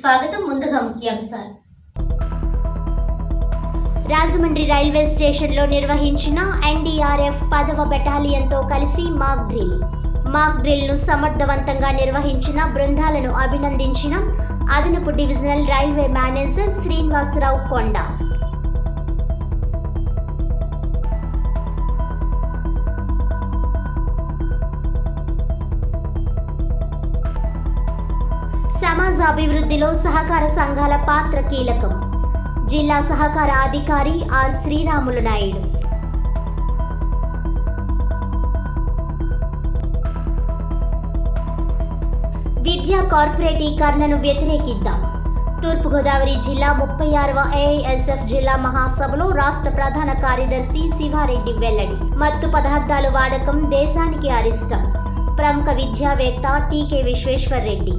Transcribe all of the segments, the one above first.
స్వాగతం. ముందుగా ముఖ్యాంశాలు. రాజమండ్రి రైల్వే స్టేషన్లో నిర్వహించిన ఎన్డీఆర్ఎఫ్ 10వ బెటాలియన్తో కలిసి మాక్ డ్రిల్ను సమర్థవంతంగా నిర్వహించిన బృందాలను అభినందించిన అదనపు డివిజనల్ రైల్వే మేనేజర్ శ్రీనివాసరావు కొండ. సమాజ అభివృద్ధిలో సహకార సంఘాల పాత్ర కీలకం. జిల్లా సహకార అధికారి ఆర్ శ్రీరాములు నాయుడు. విద్యా కార్పొరేటీకరణను వ్యతిరేకిద్దాం. తూర్పుగోదావరి జిల్లా 36వ ఏఐఎస్ఎఫ్ జిల్లా మహాసభలో రాష్ట్ర ప్రధాన కార్యదర్శి శివారెడ్డి వెల్లడి. మత్తు పదార్థాల వాడకం దేశానికి అరిష్టం. ప్రముఖ విద్యావేత్త టీకే విశ్వేశ్వర్రెడ్డి.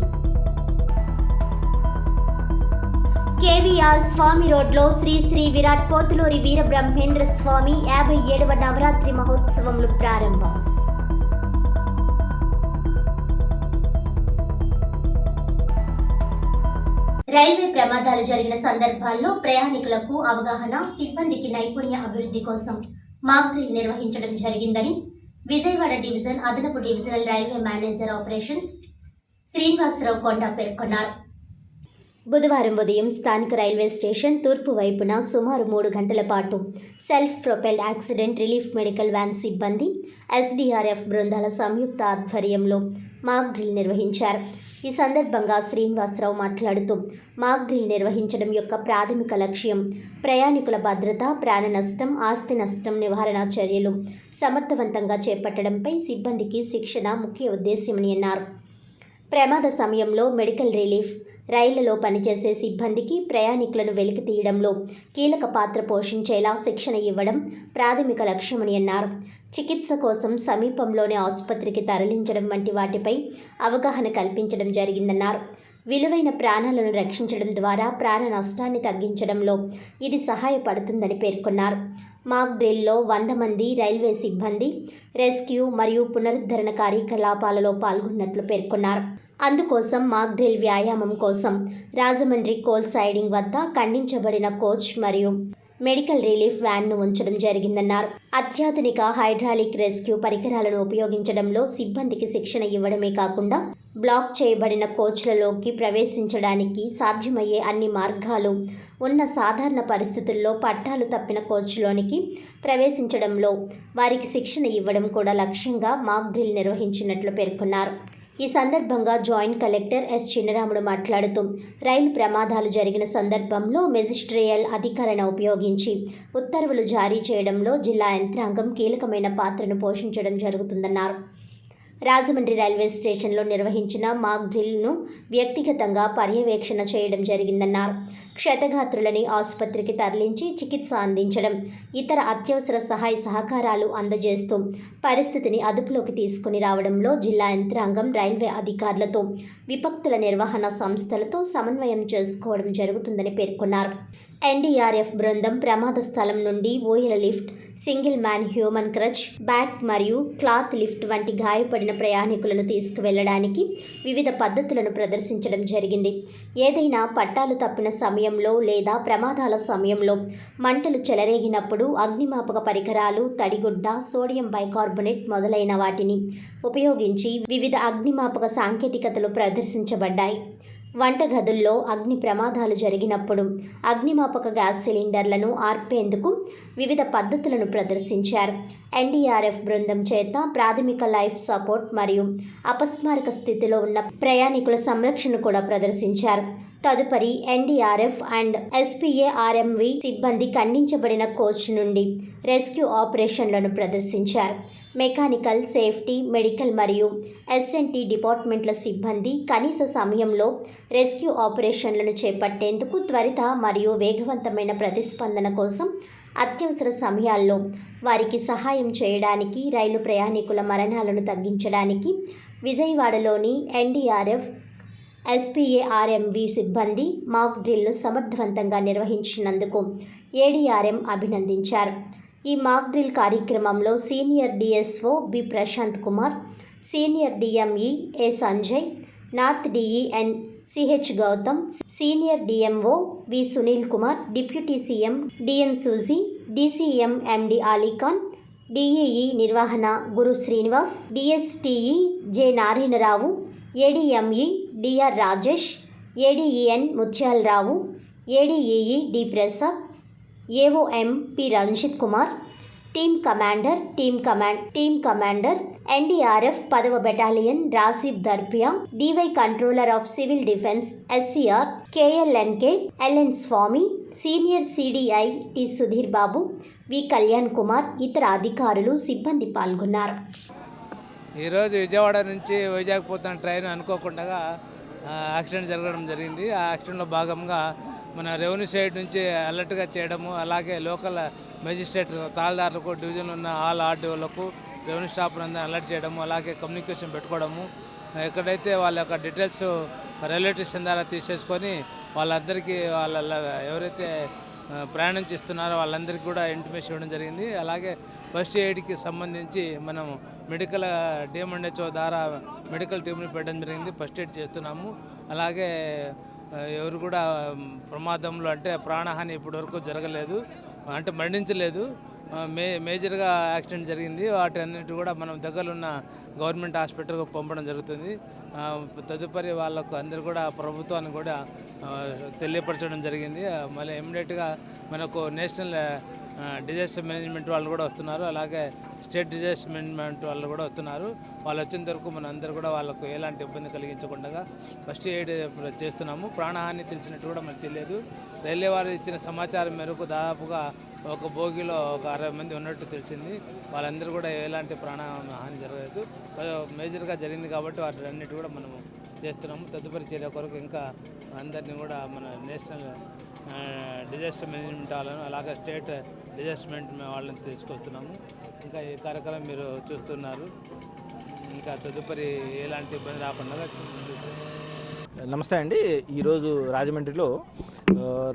కేవీఆర్ స్వామి రోడ్లో శ్రీ శ్రీ విరాట్ పోతులూరి వీరబ్రహ్మేంద్ర స్వామి 57వ నవరాత్రి మహోత్సవములు ప్రారంభం. రైల్వే ప్రమాదాలు జరిగిన సందర్భాల్లో ప్రయాణికులకు అవగాహన, సిబ్బందికి నైపుణ్య అభివృద్ధి కోసం మాక్ డ్రిల్ నిర్వహించడం జరిగిందని విజయవాడ డివిజన్ అదనపు divisional railway manager operations Srinivasarao Konda పేర్కొన్నారు. బుధవారం ఉదయం స్థానిక రైల్వే స్టేషన్ తూర్పు వైపున సుమారు 3 గంటల పాటు self propelled accident relief medical van సిబ్బంది ఎస్డీఆర్ఎఫ్ బృందాల సంయుక్త ఆధ్వర్యంలో మాక్ డ్రిల్ నిర్వహించారు. ఈ సందర్భంగా శ్రీనివాసరావు మాట్లాడుతూ మాక్ డ్రిల్ నిర్వహించడం యొక్క ప్రాథమిక లక్ష్యం ప్రయాణికుల భద్రత, ప్రాణ నష్టం, ఆస్తి నష్టం నివారణ చర్యలు సమర్థవంతంగా చేపట్టడంపై సిబ్బందికి శిక్షణ ముఖ్య ఉద్దేశ్యమని అన్నారు. ప్రమాద సమయంలో మెడికల్ రిలీఫ్ రైళ్లలో పనిచేసే సిబ్బందికి ప్రయాణికులను వెలికి తీయడంలో కీలక పాత్ర పోషించేలా శిక్షణ ఇవ్వడం ప్రాథమిక లక్ష్యమని అన్నారు. చికిత్స కోసం సమీపంలోని ఆసుపత్రికి తరలించడం వంటి వాటిపై అవగాహన కల్పించడం జరిగిందన్నారు. విలువైన ప్రాణాలను రక్షించడం ద్వారా ప్రాణ నష్టాన్ని తగ్గించడంలో ఇది సహాయపడుతుందని పేర్కొన్నారు. మాక్ డ్రిల్లో 100 మంది రైల్వే సిబ్బంది రెస్క్యూ మరియు పునరుద్ధరణ కార్యకలాపాలలో పాల్గొన్నట్లు పేర్కొన్నారు. అందుకోసం మాక్ డ్రిల్ వ్యాయామం కోసం రాజమండ్రి కోల్ సైడింగ్ వద్ద ఖండించబడిన కోచ్ మరియు మెడికల్ రిలీఫ్ వ్యాన్ను ఉంచడం జరిగిందన్నారు. అత్యాధునిక హైడ్రాలిక్ రెస్క్యూ పరికరాలను ఉపయోగించడంలో సిబ్బందికి శిక్షణ ఇవ్వడమే కాకుండా బ్లాక్ చేయబడిన కోచ్లలోకి ప్రవేశించడానికి సాధ్యమయ్యే అన్ని మార్గాలు ఉన్న సాధారణ పరిస్థితుల్లో పట్టాలు తప్పిన కోచ్లోనికి ప్రవేశించడంలో వారికి శిక్షణ ఇవ్వడం కూడా లక్ష్యంగా మాక్ డ్రిల్ నిర్వహించినట్లు పేర్కొన్నారు. ఈ సందర్భంగా జాయింట్ కలెక్టర్ ఎస్ చిన్నరాముడు మాట్లాడుతూ రైలు ప్రమాదాలు జరిగిన సందర్భంలో మెజిస్ట్రియల్ అధికారాన్ని ఉపయోగించి ఉత్తర్వులు జారీ చేయడంలో జిల్లా యంత్రాంగం కీలకమైన పాత్రను పోషించడం జరుగుతుందన్నారు. రాజమండ్రి రైల్వే స్టేషన్లో నిర్వహించిన మాక్ డ్రిల్ను వ్యక్తిగతంగా పర్యవేక్షణ చేయడం జరిగిందన్నారు. క్షతగాత్రులని ఆసుపత్రికి తరలించి చికిత్స అందించడం, ఇతర అత్యవసర సహాయ సహకారాలు అందజేస్తూ పరిస్థితిని అదుపులోకి తీసుకుని రావడంలో జిల్లా యంత్రాంగం రైల్వే అధికారులతో, విపత్తుల నిర్వహణ సంస్థలతో సమన్వయం చేసుకోవడం జరుగుతుందని పేర్కొన్నారు. ఎన్డీఆర్ఎఫ్ బృందం ప్రమాద స్థలం నుండి ఊయల lift, single man human crutch, back మరియు క్లాత్ లిఫ్ట్ వంటి గాయపడిన ప్రయాణికులను తీసుకువెళ్లడానికి వివిధ పద్ధతులను ప్రదర్శించడం జరిగింది. ఏదైనా పట్టాలు తప్పిన సమయంలో లేదా ప్రమాదాల సమయంలో మంటలు చెలరేగినప్పుడు అగ్నిమాపక పరికరాలు, తడిగుడ్డ, సోడియం బైకార్బోనేట్ మొదలైన వాటిని ఉపయోగించి వివిధ అగ్నిమాపక సాంకేతికతలు ప్రదర్శించబడ్డాయి. వంటగదుల్లో అగ్ని ప్రమాదాలు జరిగినప్పుడు అగ్నిమాపక గ్యాస్ సిలిండర్లను ఆర్పేందుకు వివిధ పద్ధతులను ప్రదర్శించారు. ఎన్డీఆర్ఎఫ్ బృందం చేత ప్రాథమిక లైఫ్ సపోర్ట్ మరియు అపస్మారక స్థితిలో ఉన్న ప్రయాణికుల సంరక్షణ కూడా ప్రదర్శించారు. తదుపరి ఎన్డీఆర్ఎఫ్ అండ్ ఎస్పీఏఆర్ఎంవి సిబ్బంది ఖండించబడిన కోచ్ నుండి రెస్క్యూ ఆపరేషన్లను ప్రదర్శించారు. మెకానికల్, సేఫ్టీ, మెడికల్ మరియు ఎస్ఎన్టీ డిపార్ట్మెంట్ల సిబ్బంది కనీస సమయంలో రెస్క్యూ ఆపరేషన్లను చేపట్టేందుకు త్వరిత మరియు వేగవంతమైన ప్రతిస్పందన కోసం అత్యవసర సమయాల్లో వారికి సహాయం చేయడానికి, రైలు ప్రయాణికుల మరణాలను తగ్గించడానికి విజయవాడలోని ఎన్డీఆర్ఎఫ్ ఎస్పీఏఆర్ఎంవి సిబ్బంది మాక్ డ్రిల్ను సమర్థవంతంగా నిర్వహించినందుకు ఏడీఆర్ఎం అభినందించారు. ఈ మాక్ డ్రిల్ కార్యక్రమంలో senior DSO B Prashant Kumar, senior DME A Sanjay, north DE N CH Gautam, senior DMO V Sunil Kumar, deputy CM DM Suji, DCM MD Ali Khan, DEE నిర్వహణ Guru Srinivas, DSTE J Narayana Rao, ADME DR Rajesh, ADEN Muthyala Rao, ADEE D Prasad, AOM P Ranjit Kumar, team commander NDRF 10వ battalion Rasif Darpiya, Dy controller of civil defence SCR KLNK LN Swamy, senior CDI T Sudheer Babu, వి కళ్యాణ్ కుమార్, ఇతర అధికారులు సిబ్బంది పాల్గొన్నారు. ఈరోజు విజయవాడ నుంచి వైజాగ్ పోతున్న train అనుకోకుండా యాక్సిడెంట్ జరగడం జరిగింది. ఆ యాక్సిడెంట్లో భాగంగా మన రెవెన్యూ సైడ్ నుంచి అలర్ట్గా చేయడము, అలాగే లోకల్ మెజిస్ట్రేట్ తాళదారులకు, డివిజన్ ఉన్న ఆల్ ఆర్డీఓలకు, రెవెన్యూ స్టాఫ్ అందరూ అలర్ట్ చేయడము, అలాగే కమ్యూనికేషన్ పెట్టుకోవడము, ఎక్కడైతే వాళ్ళ యొక్క డీటెయిల్స్ రిలేటివ్స్ ద్వారా తీసేసుకొని వాళ్ళందరికీ ఎవరైతే ప్రయాణం చేస్తున్నారో వాళ్ళందరికీ కూడా ఇంటిమేషన్ ఇవ్వడం జరిగింది. అలాగే ఫస్ట్ ఎయిడ్కి సంబంధించి మనం మెడికల్ డిఎంఎన్హెచ్ఓ ద్వారా మెడికల్ టీంని పెట్టడం జరిగింది. ఫస్ట్ ఎయిడ్ చేస్తున్నాము. అలాగే ఎవరు కూడా ప్రమాదంలో అంటే ప్రాణహాని ఇప్పటివరకు జరగలేదు, అంటే మరణించలేదు. మేజర్గా యాక్సిడెంట్ జరిగింది. వాటి అన్నిటి కూడా మనం దగ్గరలో ఉన్న గవర్నమెంట్ హాస్పిటల్కి పంపడం జరుగుతుంది. తదుపరి వాళ్ళకు అందరూ కూడా ప్రభుత్వానికి కూడా తెలియపరచడం జరిగింది. మళ్ళీ ఇమ్మీడియట్గా మనకు నేషనల్ డిజాస్టర్ మేనేజ్మెంట్ వాళ్ళు కూడా వస్తున్నారు, అలాగే స్టేట్ డిజాస్టర్ మేనేజ్మెంట్ వాళ్ళు కూడా వస్తున్నారు. వాళ్ళు వచ్చేంత వరకు మన అందరూ కూడా వాళ్ళకు ఎలాంటి ఇబ్బంది కలిగించకుండా ఫస్ట్ ఎయిడ్ చేస్తున్నాము. ప్రాణహాని తెలిసినట్టు కూడా మనకు తెలియదు. రైల్వే వారు ఇచ్చిన సమాచారం మేరకు దాదాపుగా ఒక బోగిలో ఒక 60 మంది ఉన్నట్టు తెలిసింది. వాళ్ళందరూ కూడా ఎలాంటి ప్రాణహాని జరగలేదు. మేజర్గా జరిగింది కాబట్టి వాటి అన్నిటి కూడా మనము చేస్తున్నాము. తదుపరి చర్య కొరకు ఇంకా అందరినీ కూడా మన నేషనల్ డిజాస్టర్ మేనేజ్మెంట్ వాళ్ళను, అలాగే స్టేట్ డిజాస్టర్ వాళ్ళని తీసుకొస్తున్నాము. ఇంకా ఈ కార్యక్రమం మీరు చూస్తున్నారు. ఇంకా తదుపరి ఎలాంటి ఇబ్బంది రాకుండా. నమస్తే అండి. ఈరోజు రాజమండ్రిలో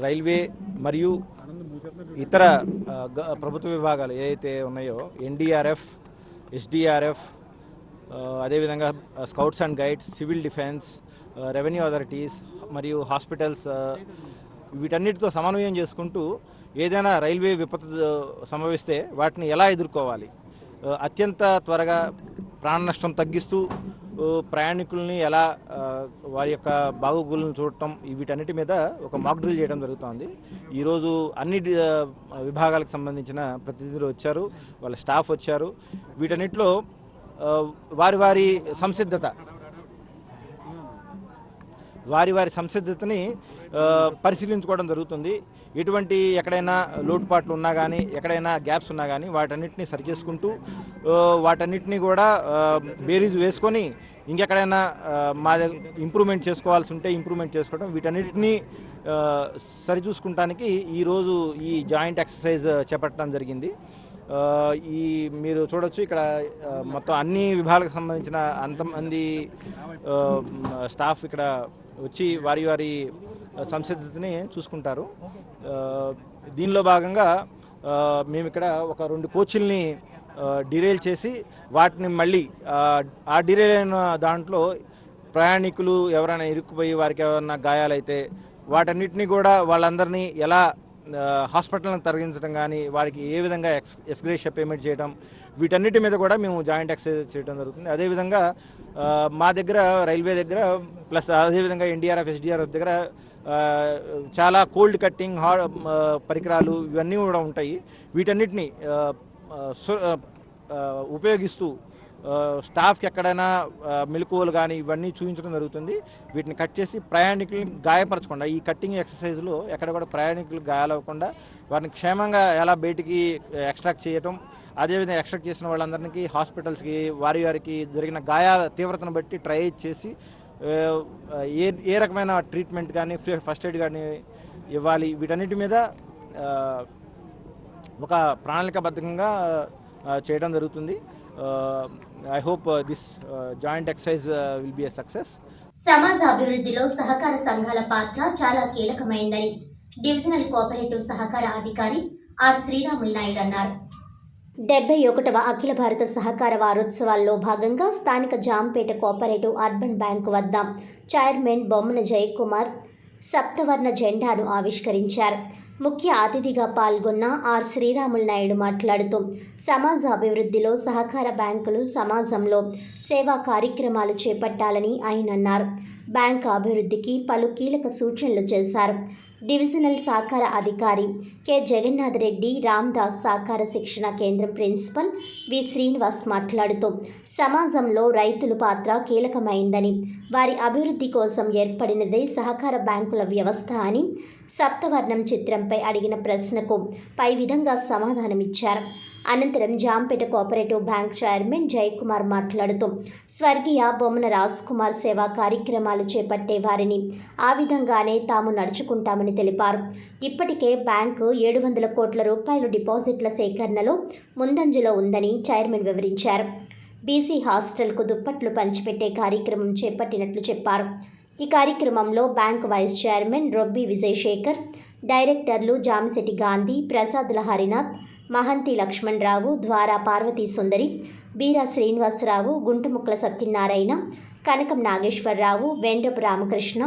రైల్వే మరియు ఇతర ప్రభుత్వ విభాగాలు ఏవైతే ఉన్నాయో ఎన్డీఆర్ఎఫ్, ఎస్డీఆర్ఎఫ్, అదేవిధంగా scouts and guides, civil defence, revenue authorities మరియు హాస్పిటల్స్, వీటన్నిటితో సమన్వయం చేసుకుంటూ ఏదైనా రైల్వే విపత్తు సంభవిస్తే వాటిని ఎలా ఎదుర్కోవాలి, అత్యంత త్వరగా ప్రాణ నష్టం తగ్గిస్తూ ప్రయాణికుల్ని ఎలా వారి యొక్క బాగోగులను చూడటం, వీటన్నిటి మీద ఒక మాక్ డ్రిల్ చేయడం జరుగుతోంది. ఈరోజు అన్ని విభాగాలకు సంబంధించిన ప్రతినిధులు వచ్చారు, వాళ్ళ స్టాఫ్ వచ్చారు. వీటన్నిటిలో వారి సంసిద్ధతని పరిశీలించుకోవడం జరుగుతుంది. ఎటువంటి ఎక్కడైనా లోటుపాట్లు ఉన్నా కానీ, ఎక్కడైనా గ్యాప్స్ ఉన్నా కానీ వాటన్నిటిని సరిచేసుకుంటూ వాటన్నిటిని కూడా బేరీజు వేసుకొని ఇంకెక్కడైనా మా ఇంప్రూవ్మెంట్ చేసుకోవాల్సి ఉంటే ఇంప్రూవ్మెంట్ చేసుకోవడం, వీటన్నిటిని సరిచూసుకుంటానికి ఈరోజు ఈ జాయింట్ ఎక్సర్సైజ్ చేపట్టడం జరిగింది. ఈ మీరు చూడొచ్చు ఇక్కడ మొత్తం అన్ని విభాగాలకు సంబంధించిన అంతమంది స్టాఫ్ ఇక్కడ వచ్చి వారి సంసిద్ధతని చూసుకుంటారు. దీనిలో భాగంగా మేము ఇక్కడ ఒక 2 కోచ్ల్ని డిరైల్ చేసి వాటిని మళ్ళీ ఆ డిరైల్ అయిన దాంట్లో ప్రయాణికులు ఎవరైనా ఇరుక్కుపోయి వారికి ఎవరైనా గాయాలైతే వాటన్నిటినీ కూడా వాళ్ళందరినీ ఎలా హాస్పిటల్ని తరలించడం కానీ, వారికి ఏ విధంగా ఎక్స్గ్రేషియా పేమెంట్ చేయడం, వీటన్నిటి మీద కూడా మేము జాయింట్ ఎక్సర్సైజ్ చేయడం జరుగుతుంది. అదేవిధంగా మా దగ్గర రైల్వే దగ్గర ప్లస్ అదేవిధంగా ఎన్డీఆర్ఎఫ్, ఎస్డీఆర్ఎఫ్ దగ్గర చాలా కోల్డ్ కట్టింగ్ పరికరాలు ఇవన్నీ కూడా ఉంటాయి. వీటన్నిటిని ఉపయోగిస్తూ స్టాఫ్కి ఎక్కడైనా మెలకువలు కానీ ఇవన్నీ చూపించడం జరుగుతుంది. వీటిని కట్ చేసి ప్రయాణికులను గాయపరచకుండా, ఈ కట్టింగ్ ఎక్సర్సైజ్లో ఎక్కడ కూడా ప్రయాణికులు గాయాలవ్వకుండా వారిని క్షేమంగా ఎలా బయటికి ఎక్స్ట్రాక్ట్ చేయటం, అదేవిధంగా ఎక్స్ట్రాక్ట్ చేసిన వాళ్ళందరికీ హాస్పిటల్స్కి వారికి జరిగిన గాయాల తీవ్రతను బట్టి ట్రై చేసి ఏ రకమైన ట్రీట్మెంట్ కానీ ఫస్ట్ ఎయిడ్ కానీ ఇవ్వాలి, వీటన్నిటి మీద ఒక ప్రణాళికాబద్ధంగా చేయడం జరుగుతుంది. I hope this joint exercise will be a success. సమాజ అభివృద్ధిలో సహకార సంఘాల పాత్ర చాలా కీలకమైందని డివిజనల్ కోఆపరేటివ్ సహకార అధికారి ఆర్ శ్రీరాములు నాయుడు అన్నారు. 71వ అఖిల భారత సహకార వారోత్సవాల్లో భాగంగా స్థానిక జాంపేట కోఆపరేటివ్ అర్బన్ బ్యాంకు వద్ద చైర్మన్ బొమ్మన జయకుమార్ సప్తవర్ణ జెండాను ఆవిష్కరించారు. ముఖ్య అతిథిగా పాల్గొన్న ఆర్. శ్రీరాములు నాయుడు మాట్లాడుతూ సమాజ అభివృద్ధిలో సహకార బ్యాంకులు సమాజంలో సేవా కార్యక్రమాలు చేపట్టాలని ఆయన అన్నారు. బ్యాంకు అభివృద్ధికి పలు కీలక సూచనలు చేశారు. డివిజనల్ సహకార అధికారి కె. జగన్నాథ్ రెడ్డి, రామ్దాస్ సహకార శిక్షణ కేంద్రం ప్రిన్సిపల్ వి. శ్రీనివాస్ మాట్లాడుతూ సమాజంలో రైతుల పాత్ర కీలకమైందని, వారి అభివృద్ధి కోసం ఏర్పడినదే సహకార బ్యాంకుల వ్యవస్థ అని సప్తవర్ణం చిత్రంపై అడిగిన ప్రశ్నకు పై విధంగా సమాధానమిచ్చారు. అనంతరం Jampeta cooperative bank chairman Jayakumar మాట్లాడుతూ స్వర్గీయ బొమ్మన రాజ్ కుమార్ సేవా కార్యక్రమాలు చేపట్టే వారిని ఆ విధంగానే తాము నడుచుకుంటామని తెలిపారు. ఇప్పటికే బ్యాంకు 700 కోట్ల రూపాయల డిపాజిట్ల సేకరణలో ముందంజలో ఉందని చైర్మన్ వివరించారు. బీసీ హాస్టల్కు దుప్పట్లు పంచిపెట్టే కార్యక్రమం చేపట్టినట్లు చెప్పారు. ఈ కార్యక్రమంలో bank vice chairman Robbi Vijayasekhar, డైరెక్టర్లు Jamisetti Gandhi, Prasadula Harinath, Mahanti Lakshmana Rao, Dwara Parvathi Sundari, Beera Srinivasa Rao, Guntumukkala Satyanarayana, Kanakam Nageswara Rao, Vendrapu Ramakrishna,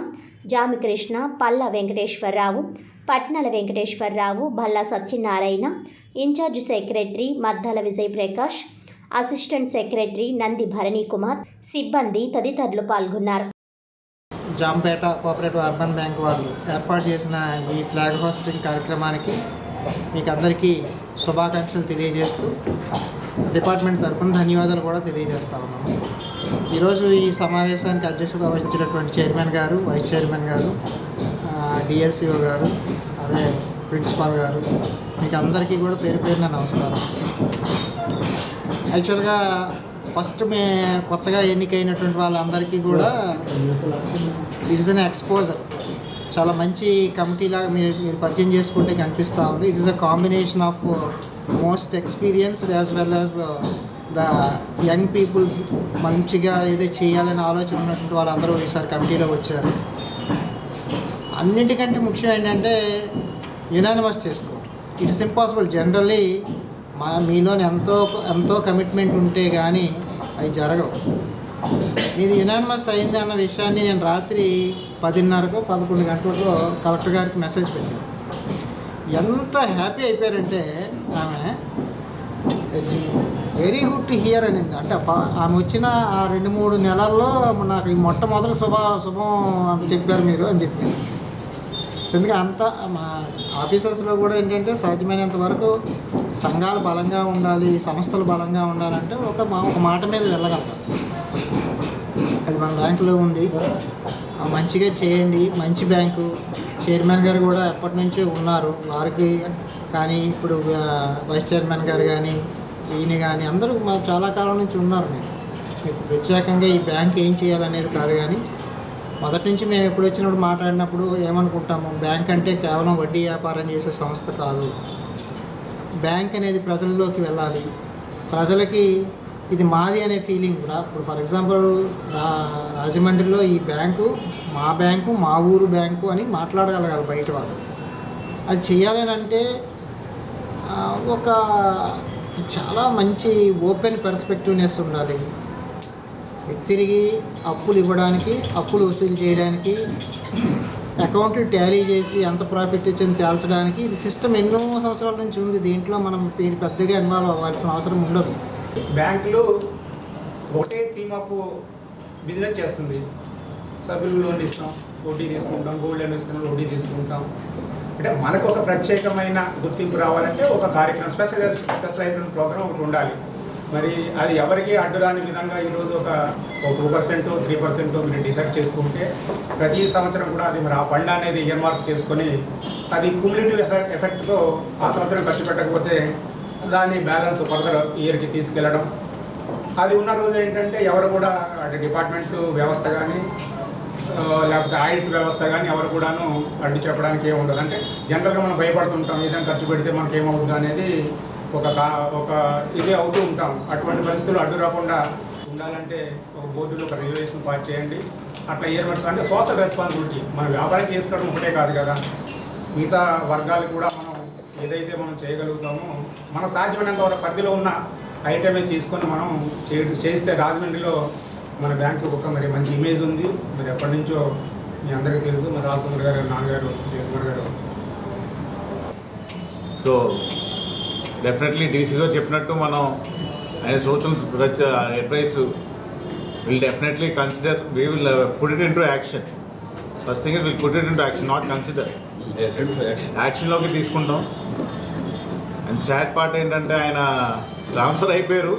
Jamikrishna, Palla Venkateswara Rao, Patnala Venkateswara Rao, Bhalla Satyanarayana, incharge secretary Maddala Vijay Prakash, assistant secretary Nandi Bharani Kumar, సిబ్బంది తదితరులు పాల్గొన్నారు. జాంపేట కోఆపరేటివ్ అర్బన్ బ్యాంక్ వాళ్ళు ఏర్పాటు చేసిన ఈ ఫ్లాగ్ హోస్టింగ్ కార్యక్రమానికి మీకు అందరికీ శుభాకాంక్షలు తెలియజేస్తూ డిపార్ట్మెంట్ తరఫున ధన్యవాదాలు కూడా తెలియజేస్తా ఉన్నాము. ఈరోజు ఈ సమావేశానికి అధ్యక్షత వహించినటువంటి చైర్మన్ గారు, వైస్ చైర్మన్ గారు, డిఎల్సిఓ గారు, అదే ప్రిన్సిపాల్ గారు, మీకు అందరికీ కూడా పేరు పేరున నమస్కారం. యాక్చువల్గా ఫస్ట్ కొత్తగా ఎన్నికైనటువంటి వాళ్ళందరికీ కూడా ఇట్స్ అన్ ఎక్స్పోజర్, చాలా మంచి కమిటీలాగా మీరు పరిచయం చేసుకుంటే కనిపిస్తూ ఉంది. It is a combination of most experienced as well as the young people. మంచిగా ఏదో చేయాలనే ఆలోచన ఉన్నటువంటి వాళ్ళందరూ ఈసారి కమిటీలో వచ్చారు. అన్నింటికంటే ముఖ్యం ఏంటంటే యునానిమస్ చేసుకోవడం. It's impossible. జనరల్లీ మీలో ఎంతో కమిట్మెంట్ ఉంటే కానీ అవి జరగవు. మీది యునానిమస్ అయింది అన్న విషయాన్ని నేను రాత్రి 10:30కో 11 గంటలకో కలెక్టర్ గారికి మెసేజ్ పెట్టాను. ఎంత హ్యాపీ అయిపోయారంటే ఆమె వెరీ గుడ్ టు హియర్ అనింది. అంటే ఆమె వచ్చిన ఆ 2-3 నెలల్లో నాకు ఈ మొట్టమొదటి శుభం చెప్పారు మీరు అని చెప్పారు. ఎందుకంటే అంతా మా ఆఫీసర్స్లో కూడా ఏంటంటే సాధ్యమైనంత వరకు సంఘాలు బలంగా ఉండాలి, సంస్థలు బలంగా ఉండాలంటే ఒక మాట మీద వెళ్ళగలరు. అది మన బ్యాంకులో ఉంది. మంచిగా చేయండి. మంచి బ్యాంకు. చైర్మన్ గారు కూడా ఎప్పటి నుంచో ఉన్నారు. వారికి కానీ ఇప్పుడు వైస్ చైర్మన్ గారు కానీ ఈయన కానీ అందరూ చాలా కాలం నుంచి ఉన్నారు. మీకు ప్రత్యేకంగా ఈ బ్యాంక్ ఏం చేయాలనేది కాదు, కానీ మొదటి నుంచి మేము ఎప్పుడు వచ్చినప్పుడు మాట్లాడినప్పుడు ఏమనుకుంటాము, బ్యాంక్ అంటే కేవలం వడ్డీ వ్యాపారం చేసే సంస్థ కాదు. బ్యాంక్ అనేది ప్రజల్లోకి వెళ్ళాలి. ప్రజలకి ఇది మాది అనే ఫీలింగ్. ఇప్పుడు ఫర్ ఎగ్జాంపుల్ రాజమండ్రిలో ఈ బ్యాంకు మా ఊరు బ్యాంకు అని మాట్లాడగలగాలి బయట వాళ్ళు. అది చేయాలని అంటే ఒక చాలా మంచి ఓపెన్ పర్స్పెక్టివ్నెస్ ఉండాలి. తిరిగి అప్పులు ఇవ్వడానికి, అప్పులు వసూలు చేయడానికి, అకౌంట్లు టాలీ చేసి ఎంత ప్రాఫిట్ ఇచ్చింది తేల్చడానికి ఇది సిస్టమ్ ఎన్నో సంవత్సరాల నుంచి ఉంది. దీంట్లో మనం పెద్దగా ఇన్వాల్వ్ అవ్వాల్సిన అవసరం ఉండదు. బ్యాంకులు ఒకటే థీమ్ ఆఫ్ బిజినెస్ చేస్తుంది. సభ్యులు లోన్ ఇస్తాం, వడ్డీ తీసుకుంటాం, గోల్డ్ లోన్ ఇస్తున్నాం, వడ్డీ తీసుకుంటాం. అంటే మనకు ఒక ప్రత్యేకమైన గుర్తింపు రావాలంటే ఒక కార్యక్రమం, స్పెషలైజ్డ్ ప్రోగ్రామ్ ఒకటి ఉండాలి. మరి అది ఎవరికి అడ్డురాని విధంగా ఈరోజు ఒక 2%, 3% మీరు డిసైడ్ చేసుకుంటే ప్రతి సంవత్సరం కూడా అది మరి ఆ ఫండ్ అనేది ఇయర్మార్క్ చేసుకొని అది క్యూములేటివ్ ఎఫెక్ట్తో ఆ సంవత్సరం ఖర్చు పెట్టకపోతే దాన్ని బ్యాలెన్స్ ఫర్దర్ ఇయర్కి తీసుకెళ్ళడం. అది ఉన్న రోజు ఏంటంటే ఎవరు కూడా అంటే డిపార్ట్మెంట్ వ్యవస్థ కానీ లేకపోతే ఆడిట్ వ్యవస్థ కానీ ఎవరు కూడాను అడ్డు చెప్పడానికి ఏమి ఉండదు. అంటే జనరల్గా మనం భయపడుతుంటాం, ఏదైనా ఖర్చు పెడితే మనకి ఏమవుద్దు అనేది ఒక ఇదే అవుతూ ఉంటాం. అటువంటి పరిస్థితులు అడ్డు రాకుండా ఉండాలంటే ఒక బోర్డులో ఒక రెగ్యులేషన్ పాస్ చేయండి. అట్లా ఇయర్మెంట్స్ అంటే సోషల్ రెస్పాన్సిబిలిటీ. మనం వ్యాపారం చేసుకోవడం ఒకటే కాదు కదా, మిగతా వర్గాలు కూడా మనం ఏదైతే మనం చేయగలుగుతామో మన సాధ్యమైనంత వరకు పరిధిలో ఉన్న ఐటమే తీసుకొని మనం చేస్తే రాజమండ్రిలో మన బ్యాంకు ఒక మరి మంచి ఇమేజ్ ఉంది. మరి ఎప్పటి నుంచో మీ అందరికీ తెలుసు, మరి రాజకుమార్ గారు, నాన్నగారు, జయకుమార్ గారు. సో డెఫినెట్లీ డీసీ గారు చెప్పినట్టు మనం ఆయన సూచనలు advice will definitely consider, we will put it into action. First thing is will put it into action, not consider. యాక్షన్లోకి తీసుకుంటాం. అండ్ సాడ్ పార్ట్ ఏంటంటే ఆయన ట్రాన్స్ఫర్ అయిపోయారు.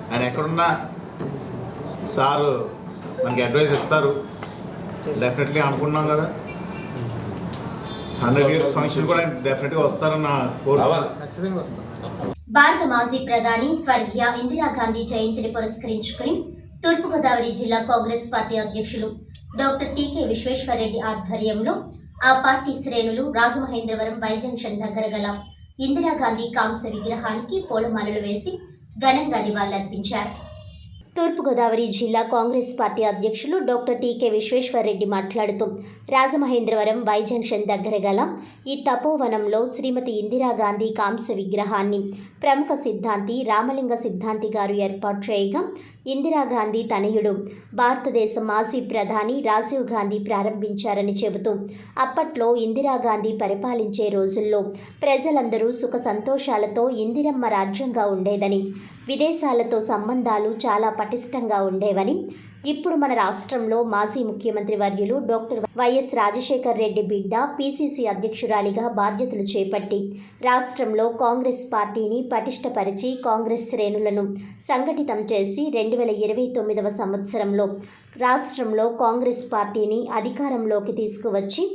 ఆయన ఎక్కడున్నా సారు మనకి అడ్వైస్ ఇస్తారు డెఫినెట్లీ అనుకున్నాం కదా. 100 years ఫంక్షన్ కూడా డెఫినెట్గా వస్తారన్న కోరుకోవాలి. ఖచ్చితంగా వస్తాను. భారత మాజీ ప్రధాని స్వర్గీయ ఇందిరాగాంధీ జయంతిని పురస్కరించుకుని తూర్పుగోదావరి జిల్లా కాంగ్రెస్ పార్టీ అధ్యక్షులు డాక్టర్ టీకే విశ్వేశ్వరరెడ్డి ఆధ్వర్యంలో ఆ పార్టీ శ్రేణులు రాజమహేంద్రవరం వై జంక్షన్ దగ్గర గల ఇందిరాగాంధీ కాంస్య విగ్రహానికి పూలమాలలు వేసి ఘనంగా నివాళులర్పించారు. తూర్పుగోదావరి జిల్లా కాంగ్రెస్ పార్టీ అధ్యక్షులు డాక్టర్ టీకే విశ్వేశ్వరరెడ్డి మాట్లాడుతూ రాజమహేంద్రవరం వై జంక్షన్ దగ్గర గల ఈ తపోవనంలో శ్రీమతి ఇందిరాగాంధీ కాంస్య విగ్రహాన్ని ప్రముఖ సిద్ధాంతి రామలింగ సిద్ధాంతి గారు ఏర్పాటు చేయగా ఇందిరాగాంధీ తనయుడు భారతదేశ మాజీ ప్రధాని రాజీవ్ గాంధీ ప్రారంభించారని చెబుతూ అప్పట్లో ఇందిరాగాంధీ పరిపాలించే రోజుల్లో ప్రజలందరూ సుఖ సంతోషాలతో ఇందిరమ్మ రాజ్యంగా ఉండేదని, విదేశాలతో సంబంధాలు చాలా పటిష్టంగా ఉండేవని, ఇప్పుడు మన రాష్ట్రంలో మాజీ ముఖ్యమంత్రి వర్యులు డాక్టర్ వైఎస్ రాజశేఖర్ రెడ్డి బిడ్డ పీసీసీ అధ్యక్షురాలిగా బాధ్యతలు చేపట్టి రాష్ట్రంలో కాంగ్రెస్ పార్టీని పటిష్టపరిచి కాంగ్రెస్ శ్రేణులను సంఘటితం చేసి 2029వ సంవత్సరంలో రాష్ట్రంలో కాంగ్రెస్ పార్టీని అధికారంలోకి తీసుకువచ్చి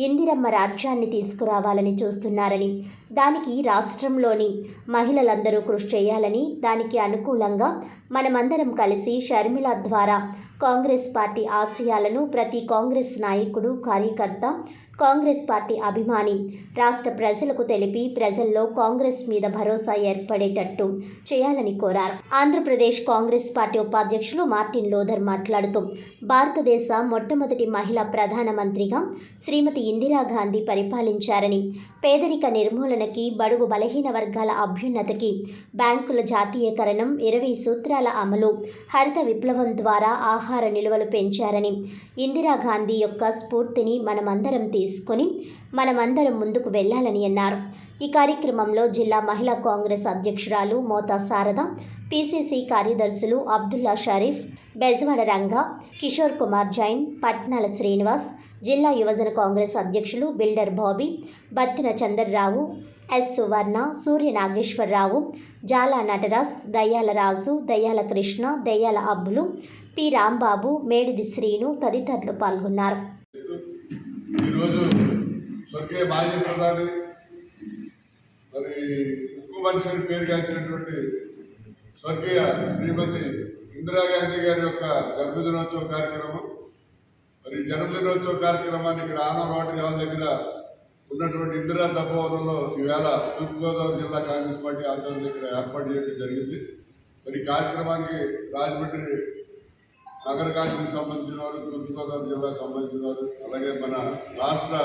ఇందిరమ్మ రాజ్యాన్ని తీసుకురావాలని చూస్తున్నారని, దానికి రాష్ట్రంలోని మహిళలందరూ కృషి చేయాలని, దానికి అనుకూలంగా మనమందరం కలిసి షర్మిల ద్వారా కాంగ్రెస్ పార్టీ ఆశయాలను ప్రతి కాంగ్రెస్ నాయకుడు, కార్యకర్త, కాంగ్రెస్ పార్టీ అభిమాని రాష్ట్ర ప్రజలకు తెలిపి ప్రజల్లో కాంగ్రెస్ మీద భరోసా ఏర్పడేటట్టు చేయాలని కోరారు. ఆంధ్రప్రదేశ్ కాంగ్రెస్ పార్టీ ఉపాధ్యక్షులు మార్టిన్ లోథర్ మాట్లాడుతూ భారతదేశ మొట్టమొదటి మహిళా ప్రధానమంత్రిగా శ్రీమతి ఇందిరాగాంధీ పరిపాలించారని, పేదరిక నిర్మూలనకి, బడుగు బలహీన వర్గాల అభ్యున్నతికి, బ్యాంకుల జాతీయకరణం, 20 సూత్రాల అమలు, హరిత విప్లవం ద్వారా ఆహార నిల్వలు పెంచారని, ఇందిరాగాంధీ యొక్క స్ఫూర్తిని మనమందరం తీసుకొని మనమందరం ముందుకు వెళ్లాలని అన్నారు. ఈ కార్యక్రమంలో జిల్లా మహిళా కాంగ్రెస్ అధ్యక్షురాలు మోతా శారద, పీసీసీ కార్యదర్శులు అబ్దుల్లా షరీఫ్, బెజవాడ రంగా, కిషోర్ కుమార్ జైన్, పట్నాల శ్రీనివాస్, జిల్లా యువజన కాంగ్రెస్ అధ్యక్షులు బిల్డర్ బాబీ, బత్తిన చంద్రరావు, ఎస్ సువర్ణ, సూర్య నాగేశ్వరరావు, జాలా నటరాజ్, దయ్యాల రాజు, దయ్యాల కృష్ణ, దయ్యాల అబ్బులు, పి రాంబాబు, మేడిది శ్రీను తదితరులు పాల్గొన్నారు. ఈరోజు స్వర్గీయ మాజీ ప్రధాని మరి ఉక్కు మనిషి పేరుగాంచినటువంటి స్వర్గీయ శ్రీమతి ఇందిరాగాంధీ గారి యొక్క జన్మదినోత్సవ కార్యక్రమం, మరి జన్మదినోత్సవ కార్యక్రమాన్ని ఇక్కడ ఆనవాటి గారి దగ్గర ఉన్నటువంటి ఇందిరా తపోవనంలో ఈవేళ తూర్పుగోదావరి జిల్లా కాంగ్రెస్ పార్టీ ఆధ్వర్యంలో ఇక్కడ ఏర్పాటు చేయడం జరిగింది. మరి కార్యక్రమానికి రాజమండ్రి నగర కాంగ్రెస్కి సంబంధించిన వారు, తూర్పుగోదావరి జిల్లాకు సంబంధించిన వారు, అలాగే మన రాష్ట్ర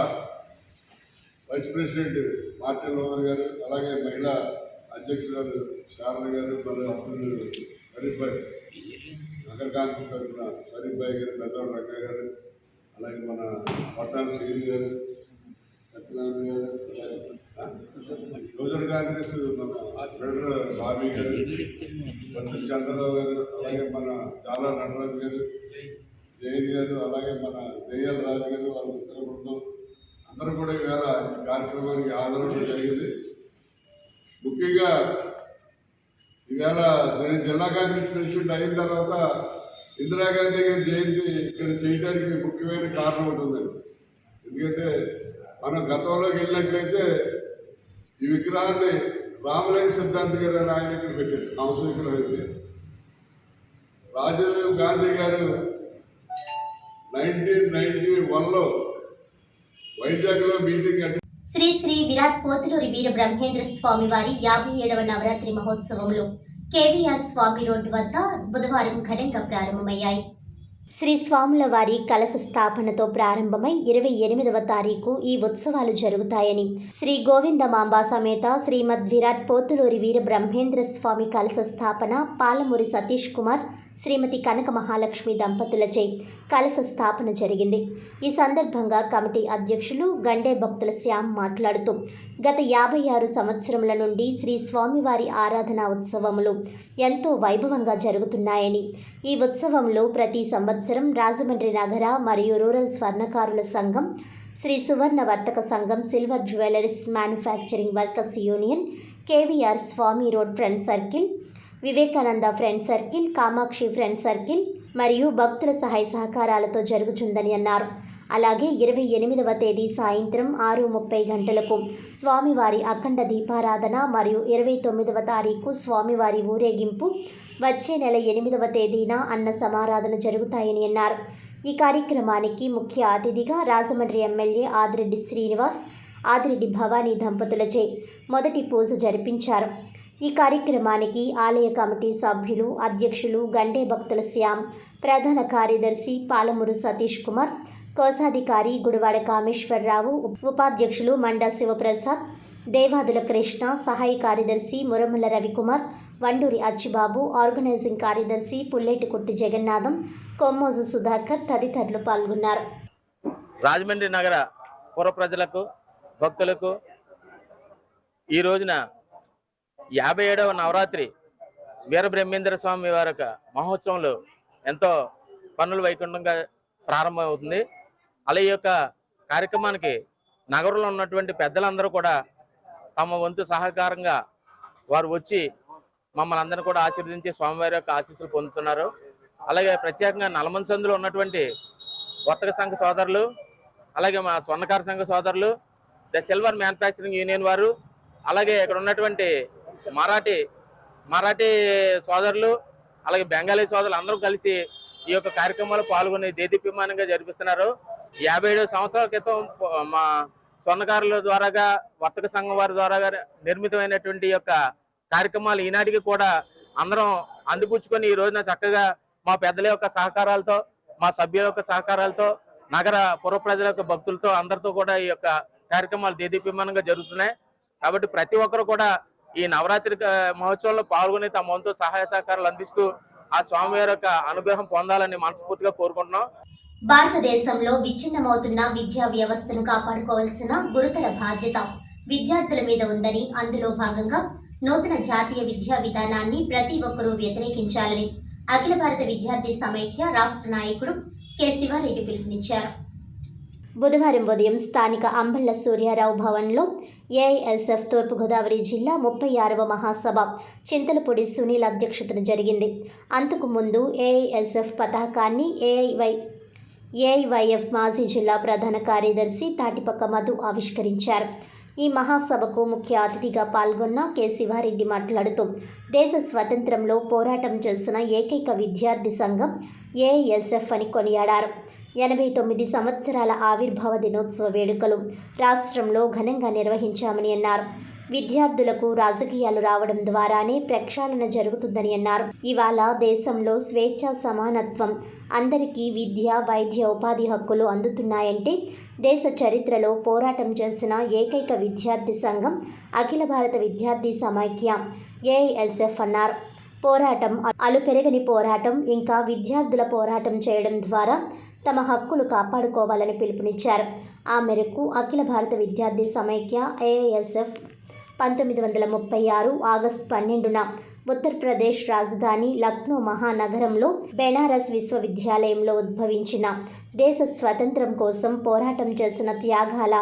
వైస్ ప్రెసిడెంట్ మార్టిన్ లోథర్ గారు, అలాగే మహిళా అధ్యక్షురాలు శారద గారు, మన అసలు షరీఫ్ భాయ్, నగర కాంగ్రెస్ తరఫున షరీఫ్ భాయ్ గారు, బెజవాడ రంగా గారు, అలాగే మన పట్టాల శ్రీని గారు, సత్యనారాయణ గారు, యువజన కాంగ్రెస్ మన బిల్డర్ బాబీ గారు, బత్తిన చంద్రరావు గారు, అలాగే మన జాలా నటరాజు గారు, జైన్ గారు, అలాగే మన దయ్యాల రాజు గారు, వాళ్ళ మిత్ర బృందం అందరూ కూడా ఈవేళ ఈ కార్యక్రమానికి హాజరవడం జరిగింది. ముఖ్యంగా ఈవేళ నేను జిల్లా కాంగ్రెస్ ప్రెసిడెంట్ అయిన తర్వాత ఇందిరాగాంధీ గారి జయంతి ఇక్కడ చేయడానికి ముఖ్యమైన కారణం ఉంటుందండి. ఎందుకంటే మనం గతంలోకి వెళ్ళినట్లయితే ఈ విగ్రహాన్ని రామలింగ సిద్ధాంతి గారు అని ఆయన ఇక్కడ పెట్టారు. కాంస్య విగ్రహం అయితే రాజీవ్ గాంధీ గారు 1991లో వైజాగ్లో మీటింగ్ అంటే శ్రీ శ్రీ విరాట్ పోతులూరి వీర బ్రహ్మేంద్ర స్వామి వారి 57వ నవరాత్రి మహోత్సవంలో కేవీఆర్ స్వామి రోడ్డు వద్ద బుధవారం ఘనంగా ప్రారంభమయ్యాయి. శ్రీ స్వాముల వారి కలశ స్థాపనతో ప్రారంభమై 28వ తారీఖు ఈ ఉత్సవాలు జరుగుతాయని శ్రీ గోవిందమాంబ సమేత శ్రీమద్ విరాట్ పోతులూరి వీర బ్రహ్మేంద్ర స్వామి కలశ స్థాపన పాలమూరి సతీష్ కుమార్ శ్రీమతి కనక మహాలక్ష్మి దంపతులచే కలశ స్థాపన జరిగింది. ఈ సందర్భంగా కమిటీ అధ్యక్షులు గండే భక్తుల శ్యామ్ మాట్లాడుతూ గత 56 సంవత్సరముల నుండి శ్రీ స్వామివారి ఆరాధనా ఉత్సవములు ఎంతో వైభవంగా జరుగుతున్నాయని, ఈ ఉత్సవంలో ప్రతి సంవత్సరం రాజమండ్రి నగర మరియు రూరల్ స్వర్ణకారుల సంఘం, Shri Suvarna Vartaka Sangham, silver jewelleries manufacturing workers union, KVR Swamy road friend circle, Vivekananda friend circle, Kamakshi friend circle మరియు భక్తుల సహాయ సహకారాలతో జరుగుతుందని అన్నారు. అలాగే 28వ తేదీ సాయంత్రం 6:30 గంటలకు స్వామివారి అఖండ దీపారాధన మరియు 29వ తారీఖు స్వామివారి ఊరేగింపు, వచ్చే నెల 8వ తేదీన అన్న సమారాధన జరుగుతాయని అన్నారు. ఈ కార్యక్రమానికి ముఖ్య అతిథిగా రాజమండ్రి ఎమ్మెల్యే ఆదిరెడ్డి శ్రీనివాస్, ఆదిరెడ్డి భవానీ దంపతులచే మొదటి పూజ జరిపించారు. ఈ కార్యక్రమానికి ఆలయ కమిటీ సభ్యులు, అధ్యక్షులు గండే భక్తుల శ్యామ్, ప్రధాన కార్యదర్శి పాలమూరు సతీష్ కుమార్, కోశాధికారి గుడివాడ కామేశ్వరరావు, ఉపాధ్యక్షులు మండా శివప్రసాద్, దేవాదుల కృష్ణ, సహాయ కార్యదర్శి మురముల రవికుమార్, వండూరి అచ్చిబాబు, ఆర్గనైజింగ్ కార్యదర్శి పుల్లేటికుర్తి జగన్నాథం, కొమ్మోజు సుధాకర్ తదితరులు పాల్గొన్నారు. రాజమండ్రి నగర పుర ప్రజలకు, భక్తులకు ఈ రోజున 57వ నవరాత్రి వీరబ్రహ్మేంద్ర స్వామి వారి యొక్క మహోత్సవంలో ఎంతో పన్నుల వైకుంఠంగా ప్రారంభమవుతుంది. అలా ఈ యొక్క కార్యక్రమానికి నగరంలో ఉన్నటువంటి పెద్దలందరూ కూడా తమ వంతు సహకారంగా వారు వచ్చి మమ్మల్ని అందరినీ కూడా ఆశీర్వదించి స్వామివారి యొక్క ఆశీస్సులు పొందుతున్నారు. అలాగే ప్రత్యేకంగా నల్లమన్ సందులో ఉన్నటువంటి వర్తక సంఘ సోదరులు, అలాగే మా స్వర్ణకార సంఘ సోదరులు, ద సిల్వర్ మ్యానుఫ్యాక్చరింగ్ యూనియన్ వారు, అలాగే ఇక్కడ ఉన్నటువంటి మరాఠీ సోదరులు, అలాగే బెంగాలీ సోదరులు అందరూ కలిసి ఈ యొక్క కార్యక్రమాలు పాల్గొని దేదీప్యమానంగా జరిపిస్తున్నారు. 57 సంవత్సరాల క్రితం మా స్వర్ణకారుల ద్వారాగా, వర్తక సంఘం వారి ద్వారాగా నిర్మితమైనటువంటి యొక్క కార్యక్రమాలు ఈనాటికి కూడా అందరం అందిపుచ్చుకొని ఈ రోజున చక్కగా మా పెద్దల యొక్క సహకారాలతో, మా సభ్యుల యొక్క సహకారాలతో, నగర పుర ప్రజల యొక్క భక్తులతో అందరితో కూడా ఈ యొక్క కార్యక్రమాలు దేదీప్యమానంగా జరుగుతున్నాయి. కాబట్టి ప్రతి ఒక్కరు కూడా ఈ నవరాత్రి మహోత్సవంలో పాల్గొని తమ వంతు సహాయ సహకారాలు అందిస్తూ ఆ స్వామివారి యొక్క అనుగ్రహం పొందాలని మనస్ఫూర్తిగా కోరుకుంటున్నాం. భారతదేశంలో విచ్ఛిన్నమవుతున్న విద్యా వ్యవస్థను కాపాడుకోవాల్సిన గురుతర బాధ్యత విద్యార్థుల మీద ఉందని, అందులో భాగంగా నూతన జాతీయ విద్యా విధానాన్ని ప్రతి ఒక్కరూ వ్యతిరేకించాలని అఖిల భారత విద్యార్థి సమైక్య రాష్ట్ర నాయకుడు కె శివారెడ్డి పిలుపునిచ్చారు. బుధవారం ఉదయం స్థానిక అంబళ్ళ సూర్యారావు భవన్లో ఏఐఎస్ఎఫ్ తూర్పుగోదావరి జిల్లా 36వ మహాసభ చింతలపూడి సునీల్ అధ్యక్షతన జరిగింది. అంతకుముందు ఏఐఎస్ఎఫ్ పతాకాన్ని ఏఐవైఎఫ్ మాజీ జిల్లా ప్రధాన కార్యదర్శి తాటిపక్క మధు ఆవిష్కరించారు. ఈ మహాసభకు ముఖ్య అతిథిగా పాల్గొన్న కె శివారెడ్డి మాట్లాడుతూ దేశ స్వతంత్రంలో పోరాటం చేసిన ఏకైక విద్యార్థి సంఘం ఏఐఎస్ఎఫ్ అని కొనియాడారు. 89 సంవత్సరాల ఆవిర్భావ దినోత్సవ వేడుకలు రాష్ట్రంలో ఘనంగా నిర్వహించామని అన్నారు. విద్యార్థులకు రాజకీయాలు రావడం ద్వారానే ప్రక్షాళన జరుగుతుందని అన్నారు. ఇవాళ దేశంలో స్వేచ్ఛ, సమానత్వం, అందరికీ విద్య, వైద్య, ఉపాధి హక్కులు అందుతున్నాయంటే దేశ చరిత్రలో పోరాటం చేసిన ఏకైక విద్యార్థి సంఘం అఖిల భారత విద్యార్థి సమైక్య ఏఐఎస్ఎఫ్ అన్నారు. పోరాటం అలుపెరగని పోరాటం, ఇంకా విద్యార్థుల పోరాటం చేయడం ద్వారా తమ హక్కులు కాపాడుకోవాలని పిలుపునిచ్చారు. ఆ మేరకు అఖిల భారత విద్యార్థి సమైక్య ఏఐఎస్ఎఫ్ 1936 ఆగస్టు 12న ఉత్తరప్రదేశ్ రాజధాని లక్నో మహానగరంలో బెనారస్ విశ్వవిద్యాలయంలో ఉద్భవించిన దేశ స్వతంత్రం కోసం పోరాటం చేసిన త్యాగాల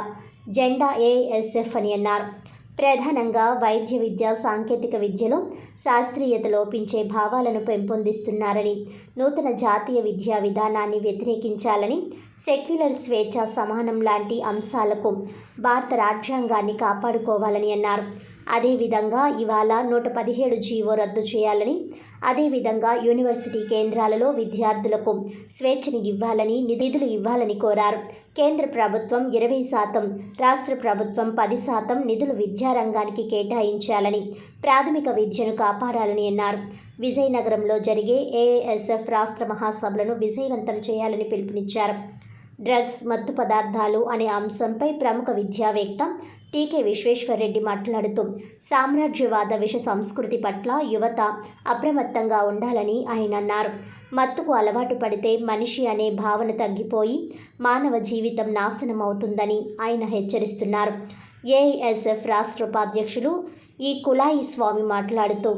జెండా ఏఐఎస్ఎఫ్ అని అన్నారు. ప్రధానంగా వైద్య విద్య, సాంకేతిక విద్యలో శాస్త్రీయత లోపించే భావాలను పెంపొందిస్తున్నారని, నూతన జాతీయ విద్యా విధానాన్ని వ్యతిరేకించాలని, సెక్యులర్ స్వేచ్ఛ, సమానం లాంటి అంశాలకు భారత రాజ్యాంగాన్ని కాపాడుకోవాలని అన్నారు. అదేవిధంగా ఇవాళ 117 జీవో రద్దు చేయాలని, అదేవిధంగా యూనివర్సిటీ కేంద్రాలలో విద్యార్థులకు స్వేచ్ఛను ఇవ్వాలని, నిధులు ఇవ్వాలని కోరారు. కేంద్ర ప్రభుత్వం 20%, రాష్ట్ర ప్రభుత్వం 10% నిధులు విద్యారంగానికి కేటాయించాలని, ప్రాథమిక విద్యను కాపాడాలని అన్నారు. విజయనగరంలో జరిగే ఏఐఎస్ఎఫ్ రాష్ట్ర మహాసభలను విజయవంతం చేయాలని పిలుపునిచ్చారు. డ్రగ్స్, మత్తు పదార్థాలు అనే అంశంపై ప్రముఖ విద్యావేత్త టీకే విశ్వేశ్వరరెడ్డి మాట్లాడుతూ సామ్రాజ్యవాద విష సంస్కృతి పట్ల యువత అప్రమత్తంగా ఉండాలని ఆయన అన్నారు. మత్తుకు అలవాటు పడితే మనిషి అనే భావన తగ్గిపోయి మానవ జీవితం నాశనం అవుతుందని ఆయన హెచ్చరిస్తున్నారు. ఏఐఎస్ఎఫ్ రాష్ట్ర ఉపాధ్యక్షులు ఈ కులాయి స్వామి మాట్లాడుతూ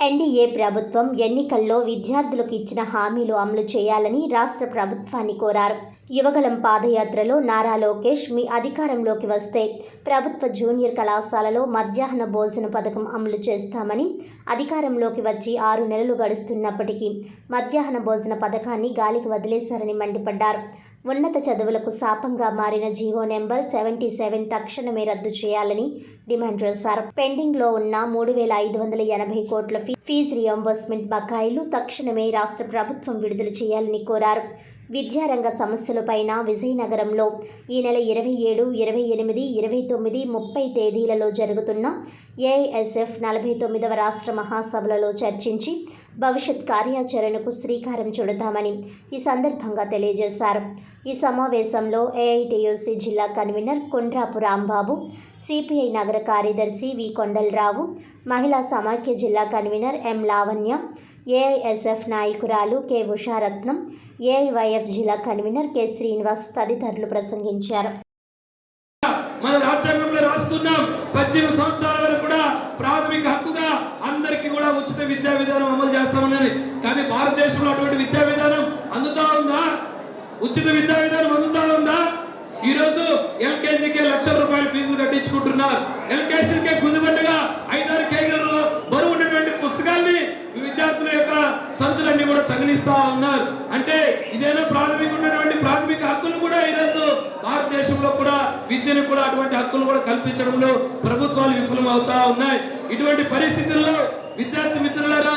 ఎన్డీఏ ప్రభుత్వం ఎన్నికల్లో విద్యార్థులకు ఇచ్చిన హామీలు అమలు చేయాలని రాష్ట్ర ప్రభుత్వాన్ని కోరారు. యువగలం పాదయాత్రలో నారా లోకేష్ మీ అధికారంలోకి వస్తే ప్రభుత్వ జూనియర్ కళాశాలలో మధ్యాహ్న భోజన పథకం అమలు చేస్తామని, అధికారంలోకి వచ్చి 6 నెలలు గడుస్తున్నప్పటికీ మధ్యాహ్న భోజన పథకాన్ని గాలికి వదిలేశారని మండిపడ్డారు. ఉన్నత చదువులకు శాపంగా మారిన జీవో నెంబర్ 77 తక్షణమే రద్దు చేయాలని డిమాండ్ చేశారు. పెండింగ్లో ఉన్న 3,580 కోట్ల ఫీజు రియంబర్స్మెంట్ బకాయిలు తక్షణమే రాష్ట్ర ప్రభుత్వం విడుదల చేయాలని కోరారు. విద్యారంగ సమస్యలపైన విజయనగరంలో ఈ నెల 27, 28, 29, 30 తేదీలలో జరుగుతున్న ఏఐఎస్ఎఫ్ 49వ రాష్ట్ర మహాసభలలో చర్చించి భవిష్యత్ కార్యాచరణకు శ్రీకారం చుడతామని ఈ సందర్భంగా తెలియజేశారు. ఈ సమావేశంలో ఏఐటీయూసీ జిల్లా కన్వీనర్ కొండ్రాపు రాంబాబు, సిపిఐ నగర కార్యదర్శి వి కొండలరావు, మహిళా సమాఖ్య జిల్లా కన్వీనర్ ఎం లావణ్య, ఏఐఎస్ఎఫ్ నాయకురాలు కె ఉషారత్నం, ఏఐవైఎఫ్ జిల్లా కన్వీనర్ కె శ్రీనివాస్ తదితరులు ప్రసంగించారు. మన రాజ్యాంగంలో రాసుకున్నాం 18 సంవత్సరాల వరకు కూడా ప్రాథమిక హక్కుగా అందరికీ కూడా ఉచిత విద్యా విధానం అమలు చేస్తామని. కానీ భారతదేశంలో అటువంటి విద్యా విధానం అందుతా ఉందా? ఉచిత విద్యా విధానం అందుతా ఉందా? ఈ రోజు ఎల్కేజీకే ₹1,00,000 ఫీజులు కట్టించుకుంటున్నారు. ఎల్కేజీకే గుంజుబడ్డగా 5-6 కేజీల బరువు ఉన్నటువంటి పుస్తకాల్ని విద్యార్థుల యొక్క సంచులన్నీ కూడా తగిలిస్తా ఉన్నారు. అంటే ఇదేనా ప్రాథమిక హక్కులు కూడా ఈరోజు భారతదేశంలో కూడా విద్యను కూడా అటువంటి హక్కులు కూడా కల్పించడంలో ప్రభుత్వాలు విఫలం అవుతా ఉన్నాయి. ఇటువంటి పరిస్థితుల్లో విద్యార్థి మిత్రులారా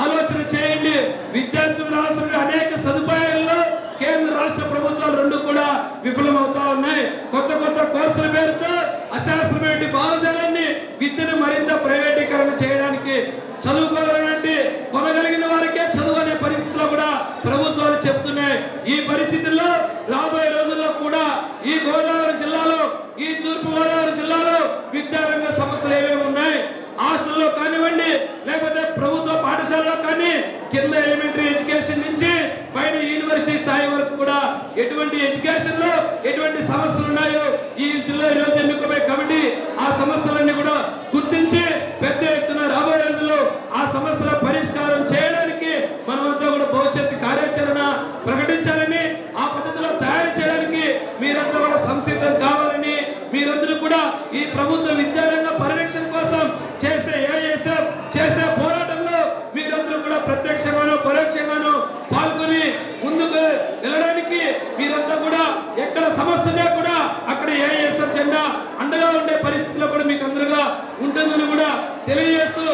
ఆలోచన చేయండి. విద్యార్థులు రావాల్సిన అనేక సదుపాయాల్లో కేంద్ర రాష్ట్ర ప్రభుత్వాలు రెండు కూడా విఫలం అవుతా ఉన్నాయి. కొత్త కోర్సుల పేరుతో అశాస్త్రమైన భావజాలాన్ని విద్యను మరింత ప్రైవేటీకరణ చేయడానికి, చదువుకోవాలంటే కొనగలిగిన వారికే చదువు అనే పరిస్థితిలో కూడా ప్రభుత్వాలు చెప్తున్నాయి. ఈ పరిస్థితుల్లో రాబోయే రోజుల్లో కూడా ఈ గోదావరి జిల్లాలో, ఈ తూర్పు గోదావరి జిల్లాలో విద్యారంగ సమస్యలు ఏమేమి ఉన్నాయి? హాస్టల్లో కానివ్వండి, లేకపోతే ప్రభుత్వ పాఠశాలలో కానీ కింద ఎలిమెంటరీ ఎడ్యుకేషన్ నుంచి పైన యూనివర్సిటీ స్థాయి వరకు కూడా ఎటువంటి ఎడ్యుకేషన్ లో ఎటువంటి సమస్యలు ఉన్నాయో ఈ జిల్లా ఈరోజు ఎన్నుకోబోయే కమిటీ ఆ సమస్యలన్నీ కూడా గుర్తించి పెద్ద ఎత్తున రాబోయే రోజుల్లో ఆ సమస్యల పరిష్కారం చేయడానికి మనమంతా కూడా భవిష్యత్తు కార్యాచరణ ప్రకటించాలని, ఆ పద్ధతిలో తయారు చేయడానికి మీరంతా కూడా సంసిద్ధం కావాలని, మీరందరూ కూడా ఈ ప్రభుత్వ విద్యారంగ పరిరక్షణ కోసం చేసే పోరాటంలో మీరందరూ కూడా ప్రత్యక్షంగానో పరోక్షంగానో పాల్గొని ముందుకు వెళ్ళడానికి మీరంతా కూడా ఎక్కడ సమస్య కూడా అక్కడ ఏఐఎస్ఎఫ్ జెండా అండగా ఉండే పరిస్థితిలో కూడా మీకు అందరుగా ఉంటుందని కూడా తెలియజేస్తూ,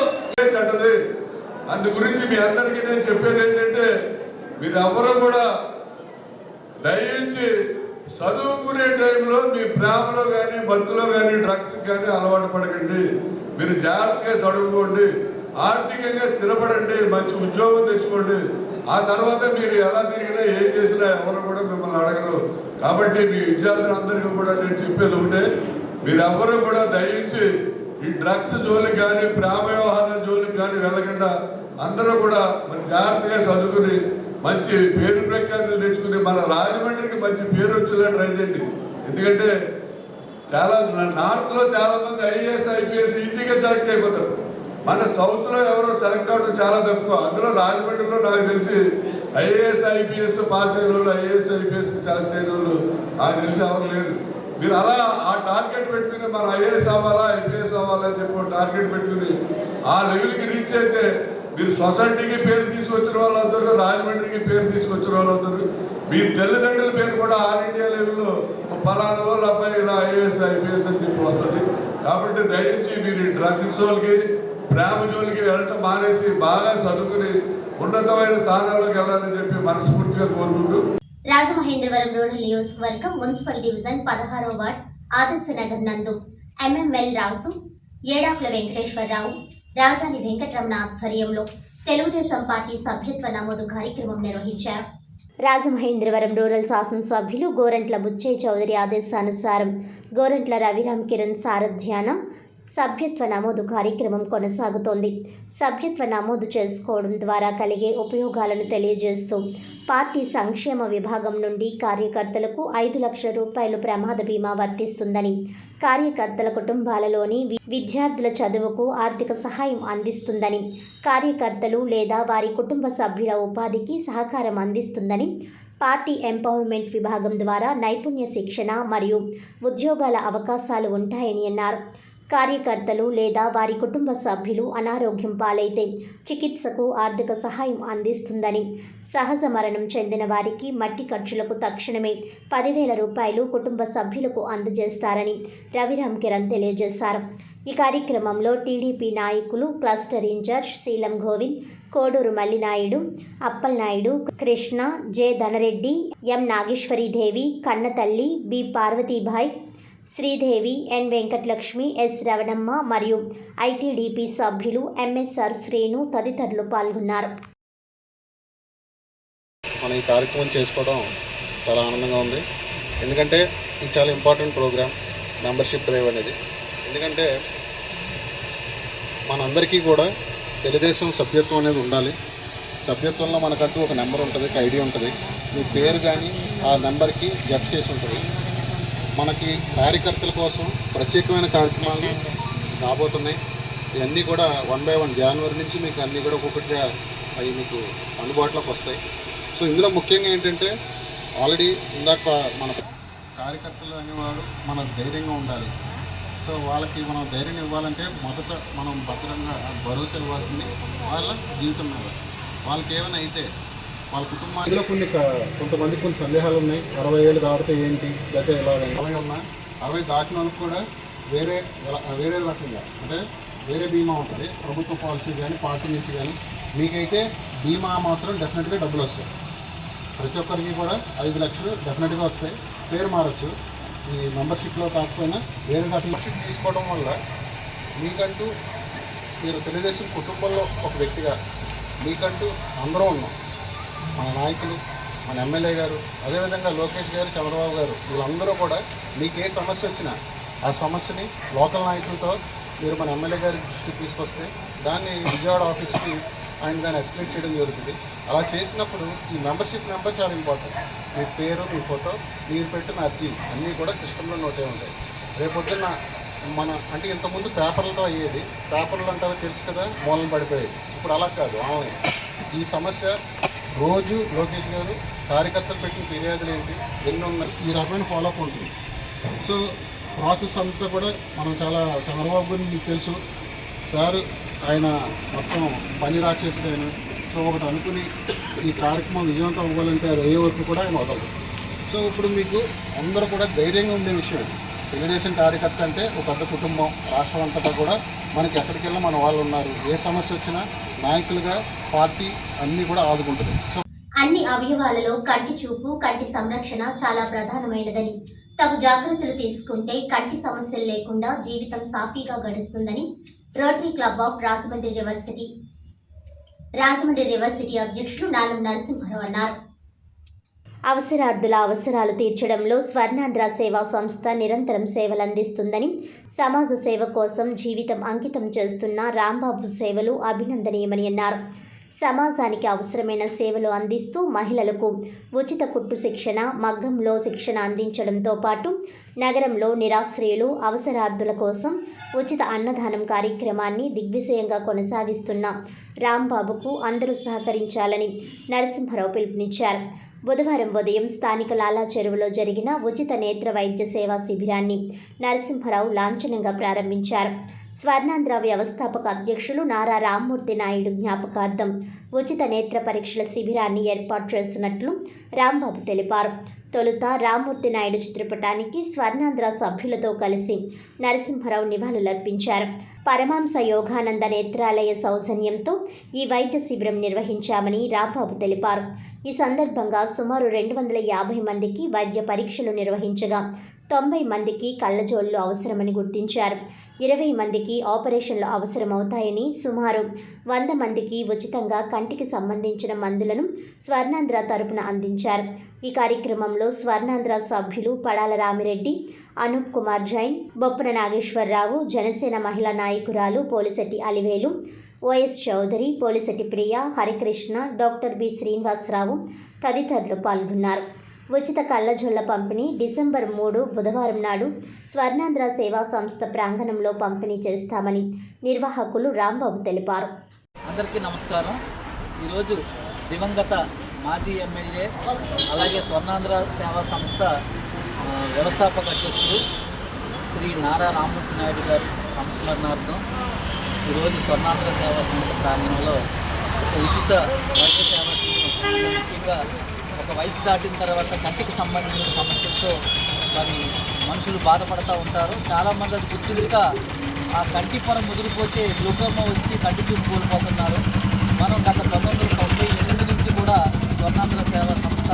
అందు గురించి మీ అందరికీ నేను చెప్పేది ఏంటంటే మీరు ఎవరు కూడా దయించి చదువుకునే టైంలో మీ ప్రేమలో కానీ మత్తులో కానీ డ్రగ్స్ కానీ అలవాటు పడకండి. మీరు జాగ్రత్తగా చదువుకోండి, ఆర్థికంగా స్థిరపడండి, మంచి ఉద్యోగం తెచ్చుకోండి. ఆ తర్వాత మీరు ఎలా తిరిగినా ఏం చేసినా ఎవరు కూడా మిమ్మల్ని అడగరు. కాబట్టి మీ విద్యార్థులందరికీ కూడా నేను చెప్పేది ఒకటే, మీరెవ్వరూ కూడా దయించి ఈ డ్రగ్స్ జోలికి కానీ ప్రేమ వ్యవహారాల జోలికి కానీ వెళ్ళకుండా అందరూ కూడా మన జాగ్రత్తగా చదువుకుని మంచి పేరు ప్రఖ్యాతులు తెచ్చుకుని మన రాజమండ్రికి మంచి పేరు వచ్చేలా ట్రై చేయండి. ఎందుకంటే చాలా నార్త్లో చాలామంది ఐఏఎస్ ఐపీఎస్ ఈజీగా సెలెక్ట్ అయిపోతారు. మన సౌత్లో ఎవరో సెలెక్ట్ అవ్వడం చాలా తక్కువ. అందులో రాజమండ్రిలో నాకు తెలిసి ఐఏఎస్ ఐపీఎస్ పాస్ అయిన వాళ్ళు, ఐఏఎస్ ఐపీఎస్కి సెలెక్ట్ అయిన వాళ్ళు నాకు తెలిసి ఎవరు లేరు. మీరు అలా ఆ టార్గెట్ పెట్టుకుని మన ఐఏఎస్ అవ్వాలా ఐపీఎస్ అవ్వాలా అని చెప్పి టార్గెట్ పెట్టుకుని ఆ లెవెల్కి రీచ్ అయితే మీరు సొసైటీకి పేరు తీసుకొచ్చిన వాళ్ళు అవుతారు, రాజమండ్రికి పేరు తీసుకొచ్చిన వాళ్ళు అవుతారు. మీ తల్లిదండ్రుల పేరు కూడా ఆల్ ఇండియా లెవెల్లో పలానా వాళ్ళు అబ్బాయి ఇలా ఐఏఎస్ ఐపీఎస్ అని చెప్పి వస్తుంది. కాబట్టి దయించి మీరు డ్రగ్స్ జోలికి ప్రేమ జోలికి వెళ్ళటం మానేసి బాగా చదువుకుని ఉన్నతమైన స్థానాల్లోకి వెళ్ళాలని చెప్పి మనస్ఫూర్తిగా కోరుకుంటూ, రాజమహేంద్రవరం రూరల్ నియోజకవర్గం మున్సిపల్ డివిజన్ 16వ వార్డ్ ఆదర్శ నగర్ నందు ఎంఎంఎల్ రాసు, ఏడాకుల వెంకటేశ్వరరావు, రాజాని వెంకటరమణ ఆధ్వర్యంలో తెలుగుదేశం పార్టీ సభ్యత్వ నమోదు కార్యక్రమం నిర్వహించారు. రాజమహేంద్రవరం రూరల్ శాసనసభ్యులు గోరంట్ల బుచ్చయ్య చౌదరి ఆదేశానుసారం గోరంట్ల రవిరామ్ కిరణ్ సారథ్యాన సభ్యత్వ నమోదు కార్యక్రమం కొనసాగుతోంది. సభ్యత్వ నమోదు చేసుకోవడం ద్వారా కలిగే ఉపయోగాలను తెలియజేస్తూ పార్టీ సంక్షేమ విభాగం నుండి కార్యకర్తలకు 5 లక్షల రూపాయలు ప్రమాద బీమా వర్తిస్తుందని, కార్యకర్తల కుటుంబాలలోని విద్యార్థుల చదువుకు ఆర్థిక సహాయం అందిస్తుందని, కార్యకర్తలు లేదా వారి కుటుంబ సభ్యుల ఉపాధికి సహకారం అందిస్తుందని, పార్టీ ఎంపవర్మెంట్ విభాగం ద్వారా నైపుణ్య శిక్షణ మరియు ఉద్యోగాల అవకాశాలు ఉంటాయని అన్నారు. కార్యకర్తలు లేదా వారి కుటుంబ సభ్యులు అనారోగ్యం పాలైతే చికిత్సకు ఆర్థిక సహాయం అందిస్తుందని, సహజ మరణం చెందిన వారికి మట్టి ఖర్చులకు తక్షణమే 10,000 రూపాయలు కుటుంబ సభ్యులకు అందజేస్తారని రవిరామ్ కిరణ్ తెలియజేశారు. ఈ కార్యక్రమంలో టీడీపీ నాయకులు క్లస్టర్ ఇన్ఛార్జ్ శీలం గోవింద్, కోడూరు మల్లినాయుడు, అప్పలనాయుడు, కృష్ణ, జె ధనరెడ్డి, ఎం నాగేశ్వరీదేవి, కన్నతల్లి, బి పార్వతీభాయ్, శ్రీదేవి, ఎన్ వెంకటలక్ష్మి, ఎస్ రవణమ్మ మరియు ఐటీడీపీ సభ్యులు ఎంఎస్ఆర్ శ్రీను తదితరులు పాల్గొన్నారు. మనం ఈ కార్యక్రమం చేసుకోవడం చాలా ఆనందంగా ఉంది. ఎందుకంటే ఇది చాలా ఇంపార్టెంట్ ప్రోగ్రామ్ మెంబర్షిప్ డ్రైవ్ అనేది. ఎందుకంటే మనందరికీ కూడా తెలుగుదేశం సభ్యత్వం అనేది ఉండాలి. సభ్యత్వంలో మనకంటూ ఒక నెంబర్ ఉంటుంది, ఒక ఐడి ఉంటుంది. మీ పేరు కానీ ఆ నెంబర్కి జత చేసి ఉంటుంది. మనకి కార్యకర్తల కోసం ప్రత్యేకమైన కార్యక్రమాలు రాబోతున్నాయి. ఇవన్నీ కూడా 1 by 1 జనవరి నుంచి మీకు అన్నీ కూడా ఒక్కొక్కటిగా అవి మీకు అందుబాటులోకి వస్తాయి. సో ఇందులో ముఖ్యంగా ఏంటంటే ఆల్రెడీ ఇందాక మన కార్యకర్తలు అనేవారు మన ధైర్యంగా ఉండాలి. సో వాళ్ళకి మనం ధైర్యం ఇవ్వాలంటే మొదట మనం భద్రంగా భరోసా ఇవ్వాల్సింది వాళ్ళ జీవితం మీద. వాళ్ళకి ఏమైనా అయితే వాళ్ళ కుటుంబాల్లో కొంతమందికి కొన్ని సందేహాలు ఉన్నాయి. 60 ఏళ్ళు దాటితే ఏంటి, లేకపోతే ఇలాగ 60 దాటిన వాళ్ళకి కూడా వేరే రకంగా అంటే వేరే బీమా ఉంటుంది. ప్రభుత్వ పాలసీ కానీ పార్టీ నుంచి కానీ మీకైతే బీమా మాత్రం డెఫినెట్గా డబ్బులు వస్తాయి. ప్రతి ఒక్కరికి కూడా 5 లక్షలు డెఫినెట్గా వస్తాయి. పేరు మారచ్చు, ఈ మెంబర్షిప్లో కాకపోయినా వేరే మెంబర్షిప్ తీసుకోవడం వల్ల మీకంటూ మీరు తెలుగుదేశం కుటుంబంలో ఒక వ్యక్తిగా మీకంటూ అందరూ ఉన్నాం. మన నాయకులు, మన ఎమ్మెల్యే గారు, అదేవిధంగా లోకేష్ గారు, చంద్రబాబు గారు, వీళ్ళందరూ కూడా మీకు ఏ సమస్య వచ్చినా ఆ సమస్యని లోకల్ నాయకులతో మీరు మన ఎమ్మెల్యే గారి దృష్టికి తీసుకొస్తే దాన్ని విజయవాడ ఆఫీస్కి ఆయన దాన్ని ఎస్కలేట్ చేయడం జరుగుతుంది. అలా చేసినప్పుడు ఈ మెంబర్షిప్ నెంబర్ చాలా ఇంపార్టెంట్. మీ పేరు, మీ ఫోటో, మీరు పెట్టిన అర్జీ అన్నీ కూడా సిస్టంలో నోటే ఉంటాయి. రేపొద్దున్న మన అంటే ఇంతకుముందు పేపర్లతో అయ్యేది. పేపర్లు అంటారో తెలుసు కదా, మూలన పడిపోయేది. ఇప్పుడు అలా కాదు, ఆన్లైన్. ఈ సమస్య రోజు లోకేష్ గారు కార్యకర్తలు పెట్టిన ఫిర్యాదులు ఏంటి, ఎన్ని ఉన్నాయి, ఈ రకమైన ఫాలోఅప్ ఉంటుంది. సో ప్రాసెస్ అంతా కూడా మనం చాలా చంద్రబాబు గురించి మీకు తెలుసు సార్, ఆయన మొత్తం పని రాసేసి ఆయన. సో ఒకటి అనుకుని ఈ కార్యక్రమం విజయవంతం అవ్వాలంటే అది అయ్యే వరకు కూడా ఆయన వదలదు. సో ఇప్పుడు మీకు అందరూ కూడా ధైర్యంగా ఉండే విషయం, తెలుగుదేశం కార్యకర్త అంటే ఒక పెద్ద కుటుంబం. రాష్ట్రం అంతటా కూడా మనకి ఎక్కడికెళ్ళి మన వాళ్ళు ఉన్నారు. ఏ సమస్య వచ్చినా నాయకులుగా పార్టీ అన్నీ కూడా ఆదుకుంటుంది. సో అన్ని అవయవాలలో కంటి చూపు, కంటి సంరక్షణ చాలా ప్రధానమైనదని, తగు జాగ్రత్తలు తీసుకుంటే కంటి సమస్యలు లేకుండా జీవితం సాఫీగా గడుస్తుందని rotary club of Rajahmundry river city అధ్యక్షులు నాలం నరసింహారావు అన్నారు. అవసరార్థుల అవసరాలు తీర్చడంలో స్వర్ణాంధ్ర సేవా సంస్థ నిరంతరం సేవలందిస్తుందని, సమాజ సేవ కోసం జీవితం అంకితం చేస్తున్న రాంబాబు సేవలు అభినందనీయమని అన్నారు. సమాజానికి అవసరమైన సేవలు అందిస్తూ మహిళలకు ఉచిత కుట్టు శిక్షణ, మగ్గంలో శిక్షణ అందించడంతో పాటు నగరంలో నిరాశ్రయులు, అవసరార్థుల కోసం ఉచిత అన్నదానం కార్యక్రమాన్ని దిగ్విజయంగా కొనసాగిస్తున్న రాంబాబుకు అందరూ సహకరించాలని నరసింహారావు పిలుపునిచ్చారు. బుధవారం ఉదయం స్థానిక లాలా చెరువులో జరిగిన ఉచిత నేత్ర వైద్య సేవా శిబిరాన్ని నరసింహారావు లాంఛనంగా ప్రారంభించారు. స్వర్ణాంధ్ర వ్యవస్థాపక అధ్యక్షులు నారా రామ్మూర్తి నాయుడు జ్ఞాపకార్థం ఉచిత నేత్ర పరీక్షల శిబిరాన్ని ఏర్పాటు చేస్తున్నట్లు రాంబాబు తెలిపారు. తొలుత రామ్మూర్తి నాయుడు చిత్రపటానికి స్వర్ణాంధ్ర సభ్యులతో కలిసి నరసింహారావు నివాళులర్పించారు. పరమాంస యోగానంద నేత్రాలయ సౌజన్యంతో ఈ వైద్య శిబిరం నిర్వహించామని రాంబాబు తెలిపారు. ఈ సందర్భంగా సుమారు 250 మందికి వైద్య పరీక్షలు నిర్వహించగా 90 మందికి కళ్ళజోళ్లు అవసరమని గుర్తించారు. 20 మందికి ఆపరేషన్లు అవసరమవుతాయని, సుమారు 100 మందికి ఉచితంగా కంటికి సంబంధించిన మందులను స్వర్ణాంధ్ర తరపున అందించారు. ఈ కార్యక్రమంలో స్వర్ణాంధ్ర సభ్యులు పడాల రామిరెడ్డి, అనూప్ కుమార్ జైన్, బొప్పన నాగేశ్వరరావు, జనసేన మహిళా నాయకురాలు పోలిశెట్టి అలివేలు, ఓఎస్ చౌదరి, పోలిశెట్టి ప్రియ, హరికృష్ణ, డాక్టర్ బి శ్రీనివాసరావు తదితరులు పాల్గొన్నారు. ఉచిత కళ్ళజొళ్ల పంపిణీ డిసెంబర్ 3 బుధవారం నాడు స్వర్ణాంధ్ర సేవా సంస్థ ప్రాంగణంలో పంపిణీ చేస్తామని నిర్వాహకులు రాంబాబు తెలిపారు. అందరికీ నమస్కారం. ఈరోజు దివంగత మాజీ ఎమ్మెల్యే అలాగే స్వర్ణాంధ్ర సేవా సంస్థ వ్యవస్థాపక అధ్యక్షుడు శ్రీ నారా రామ్మూర్తి నాయుడు గారి సంస్మరణార్థం ఈరోజు స్వర్ణాంధ్ర సేవా సంస్థ ప్రాంగణంలో ఒక ఉచిత వైద్య సేవా శిబిరం, ముఖ్యంగా ఒక వయసు దాటిన తర్వాత కంటికి సంబంధించిన సమస్యలతో మరి మనుషులు బాధపడుతూ ఉంటారు. చాలామంది అది గుర్తించక ఆ కంటి పొర ముదిరిపోతే గ్లూకోమా వచ్చి కంటి చూపు కోల్పోతున్నారు. మనం గత 1998 నుంచి కూడా స్వర్ణాంధ్ర సేవా సంస్థ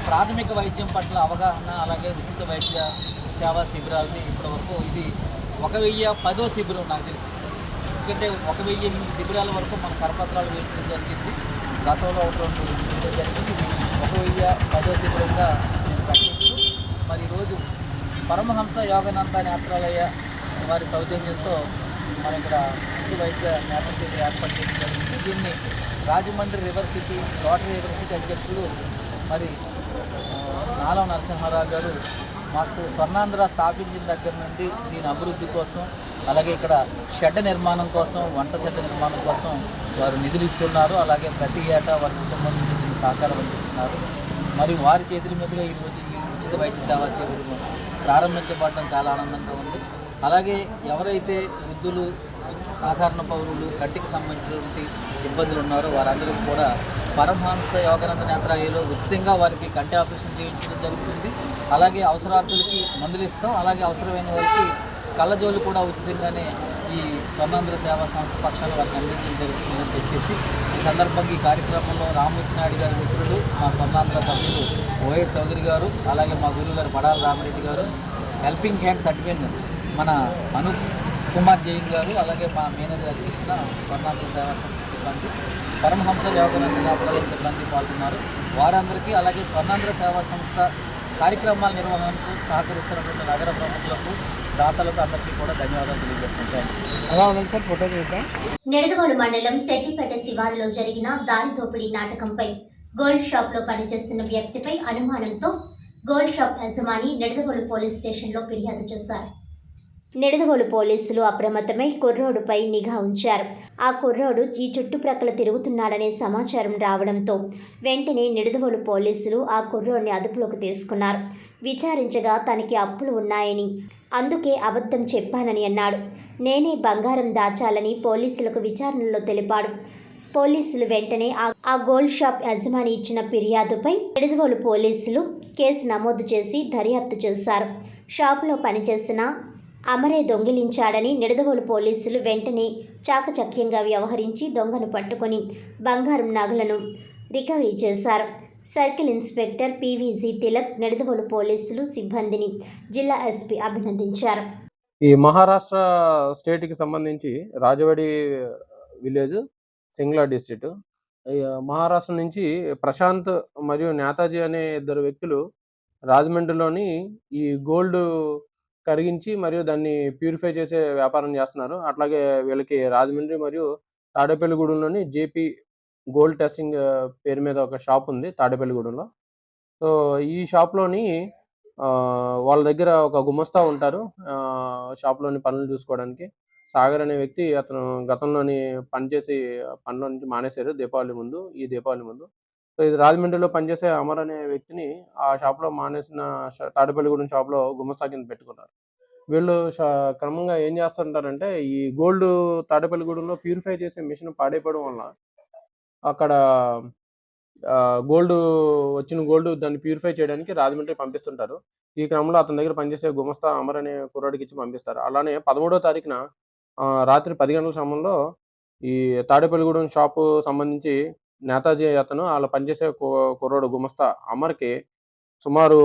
ప్రాథమిక వైద్యం పట్ల అవగాహన అలాగే ఉచిత వైద్య సేవా శిబిరాలని ఇప్పటివరకు ఇది 1010వ శిబిరం నాకు తెలిసి. ఎందుకంటే 1008 శిబిరాల వరకు మన కరపత్రాలు వేయించడం జరిగింది. గతంలో ఒక 2 శిబిరాలు జరిగింది. 1010వ శిబిరంగా ప్రకటిస్తూ మరి ఈరోజు పరమహంస యోగానంద నేత్రాలయ వారి సౌజన్యంతో మనం ఇక్కడ ఉచిత వైద్య నేత్ర శిబిరం ఏర్పాటు చేయడం జరిగింది. దీన్ని Rajahmundry river city rotary river city అధ్యక్షులు మరి నాలం నరసింహారావు గారు మాకు స్వర్ణాంధ్ర స్థాపించిన దగ్గర నుండి దీని అభివృద్ధి కోసం అలాగే ఇక్కడ షెడ్ నిర్మాణం కోసం, వంట షెడ్ నిర్మాణం కోసం వారు నిధులు ఇచ్చున్నారు. అలాగే ప్రతి ఏటా వారి కుటుంబం నుంచి దీన్ని సహకారం అందిస్తున్నారు. మరి వారి చేతుల మీదుగా ఈరోజు ఈ ఉచిత వైద్య సేవా శిబిరం ప్రారంభించబడడం చాలా ఆనందంగా ఉంది. అలాగే ఎవరైతే వృద్ధులు, సాధారణ పౌరులు, కంటికి సంబంధించినటువంటి ఇబ్బందులు ఉన్నారో వారందరికీ కూడా పరమహంస యోగానంద నేత్రాలయంలో ఉచితంగా వారికి కంటి ఆపరేషన్ చేయించడం జరుగుతుంది. అలాగే అవసరార్థులకి మందులు ఇస్తాం. అలాగే అవసరమైన వారికి కళ్ళజోళ్ళు కూడా ఉచితంగానే ఈ స్వర్ణాంధ్ర సేవా సంస్థ పక్షాన వారికి అందించడం జరుగుతుందని చెప్పేసి ఈ సందర్భంగా ఈ కార్యక్రమంలో రామ్మూర్తి నాయుడు గారి మిత్రులు, మా స్వర్ణాంధ్ర సభ్యులు ఓఎస్ చౌదరి గారు, అలాగే మా గురువు గారు పడాల రామిరెడ్డి గారు, హెల్పింగ్ హ్యాండ్స్ అడ్మిన్ మన అనూప్ కుమార్ జైన్ గారు, అలాగే మా మేనేజర్ హరికృష్ణ, స్వర్ణాంధ్ర సేవా సంస్థ సిబ్బంది, పరమహంస యోగానంద నేత్రాలయ సిబ్బంది పాల్గొన్నారు. వారందరికీ అలాగే స్వర్ణాంధ్ర సేవా సంస్థ కార్యక్రమాల నిర్వహణకు సహకరిస్తున్నటువంటి నగర ప్రముఖులకు, దాతలకు అందరికీ కూడా ధన్యవాదాలు తెలియజేస్తుంటాను. నిడదవోలు మండలం శెట్టిపేట శివారులో జరిగిన దారి దోపిడీ నాటకంపై గోల్డ్ షాప్ లో పనిచేస్తున్న వ్యక్తిపై అనుమానంతో గోల్డ్ షాప్ యజమాని నిడదవోలు పోలీస్ స్టేషన్లో ఫిర్యాదు చేశారు. నిడదవోలు పోలీసులు అప్రమత్తమై కుర్రోడుపై నిఘా ఉంచారు. ఆ కుర్రోడు ఈ చుట్టుప్రక్కల తిరుగుతున్నాడనే సమాచారం రావడంతో వెంటనే నిడదవోలు పోలీసులు ఆ కుర్రోడ్ని అదుపులోకి తీసుకున్నారు. విచారించగా తనకి అప్పులు ఉన్నాయని, అందుకే అబద్ధం చెప్పానని అన్నాడు. నేనే బంగారం దాచాలని పోలీసులకు విచారణలో తెలిపాడు. పోలీసులు వెంటనే ఆ గోల్డ్ షాప్ యజమాని ఇచ్చిన ఫిర్యాదుపై నిడదవోలు పోలీసులు కేసు నమోదు చేసి దర్యాప్తు చేశారు. షాపులో పనిచేసిన అమరే దొంగిలించాడని నిడదవోలు పోలీసులు వెంటనే చాకచక్యంగా వ్యవహరించి దొంగను పట్టుకొని బంగారం నగలను రికవరీ చేశారు. Circle inspector PVG Tilak, Nidadavolu పోలీసులు సిబ్బందిని జిల్లా ఎస్పీ అభినందించారు. ఈ మహారాష్ట్ర స్టేట్కి సంబంధించి రాజవాడి విలేజ్, సింగ్లా డిస్ట్రిక్ట్. మహారాష్ట్ర నుంచి ప్రశాంత్ మరియు నేతాజీ అనే 2 వ్యక్తులు రాజమండ్రిలోని ఈ గోల్డ్ కరిగించి మరియు దాన్ని ప్యూరిఫై చేసే వ్యాపారం చేస్తున్నారు. అట్లాగే వీళ్ళకి రాజమండ్రి మరియు తాడేపల్లిగూడెంలోని జేపీ గోల్డ్ టెస్టింగ్ పేరు మీద ఒక షాప్ ఉంది తాడేపల్లిగూడెంలో. సో ఈ షాప్లోని వాళ్ళ దగ్గర ఒక గుమస్తా ఉంటారు షాప్లోని పనులు చూసుకోవడానికి. సాగర్ అనే వ్యక్తి, అతను గతంలోని పనిచేసి పనిలో నుంచి మానేశారు ఈ దీపావళి ముందు. సో ఇది రాజమండ్రిలో పనిచేసే అమర్ అనే వ్యక్తిని ఆ షాప్లో మానేసిన తాడేపల్లిగూడెం షాప్లో గుమస్తా కింద పెట్టుకున్నారు. వీళ్ళు క్రమంగా ఏం చేస్తుంటారంటే, ఈ గోల్డ్ తాడేపల్లిగూడెంలో ప్యూరిఫై చేసే మిషన్ పాడైపోవడం వల్ల అక్కడ వచ్చిన గోల్డ్ దాన్ని ప్యూరిఫై చేయడానికి రాజమండ్రి పంపిస్తుంటారు. ఈ క్రమంలో అతని దగ్గర పనిచేసే గుమస్తా అమర్ అనే కుర్రాడికి ఇచ్చి పంపిస్తారు. అలానే 13వ తారీఖున రాత్రి 10 గంటల సమయంలో ఈ తాడేపల్లిగూడెం షాపు సంబంధించి నేతాజీ అతను వాళ్ళ పనిచేసే కుర్రాడు గుమస్తా అమర్కి సుమారు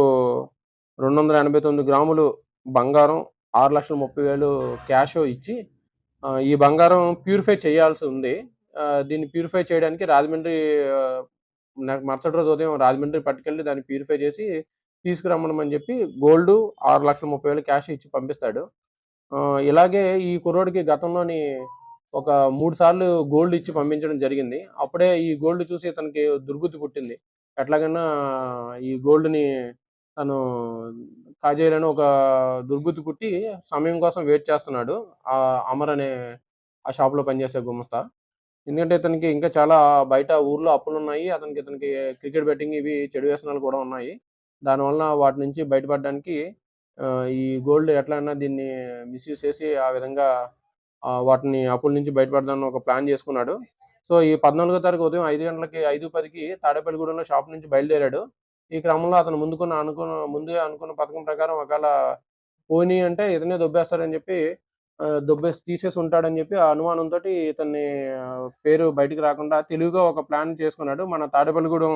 289 గ్రాములు బంగారం, 6,30,000 క్యాష్ ఇచ్చి ఈ బంగారం ప్యూరిఫై చేయాల్సి ఉంది. దీన్ని ప్యూరిఫై చేయడానికి రాజమండ్రి మరుసటి రోజు ఉదయం రాజమండ్రి పట్టుకెళ్ళి దాన్ని ప్యూరిఫై చేసి తీసుకురమ్మనమని చెప్పి గోల్డ్ 6,30,000 క్యాష్ ఇచ్చి పంపిస్తాడు. ఇలాగే ఈ కుర్రోడికి గతంలోని ఒక 3 సార్లు గోల్డ్ ఇచ్చి పంపించడం జరిగింది. అప్పుడే ఈ గోల్డ్ చూసి ఇతనికి దుర్బుద్ధి పుట్టింది. ఎట్లాగైనా ఈ గోల్డ్‌ని తను కాజేయాలని ఒక దుర్బుద్ధి పుట్టి సమయం కోసం వెయిట్ చేస్తున్నాడు. అమర్ అనే ఆ షాప్‌లో పనిచేసే గుమస్తా. ఎందుకంటే ఇతనికి ఇంకా చాలా బయట ఊర్లో అప్పులున్నాయి. ఇతనికి క్రికెట్ బెట్టింగ్ ఇవి చెడు వ్యసనాలు కూడా ఉన్నాయి. దానివలన వాటి నుంచి బయటపడడానికి ఈ గోల్డ్ ఎట్లైనా దీన్ని మిస్‌యూజ్ చేసి ఆ విధంగా వాటిని అప్పుల నుంచి బయటపడదామని ఒక ప్లాన్ చేసుకున్నాడు. సో, ఈ 14వ తారీఖు ఉదయం 5 గంటలకి 5:10కి తాడేపల్లిగూడెంలో షాప్ నుంచి బయలుదేరాడు. ఈ క్రమంలో అతను ముందే అనుకున్న పథకం ప్రకారం ఒకవేళ పోయినాయి అంటే ఇతనే దొబ్బేస్తారని చెప్పి దొబ్బేసి తీసేసి ఉంటాడని చెప్పి ఆ అనుమానంతోటి ఇతన్ని పేరు బయటికి రాకుండా తెలివిగా ఒక ప్లాన్ చేసుకున్నాడు. మన తాడేపల్లిగూడెం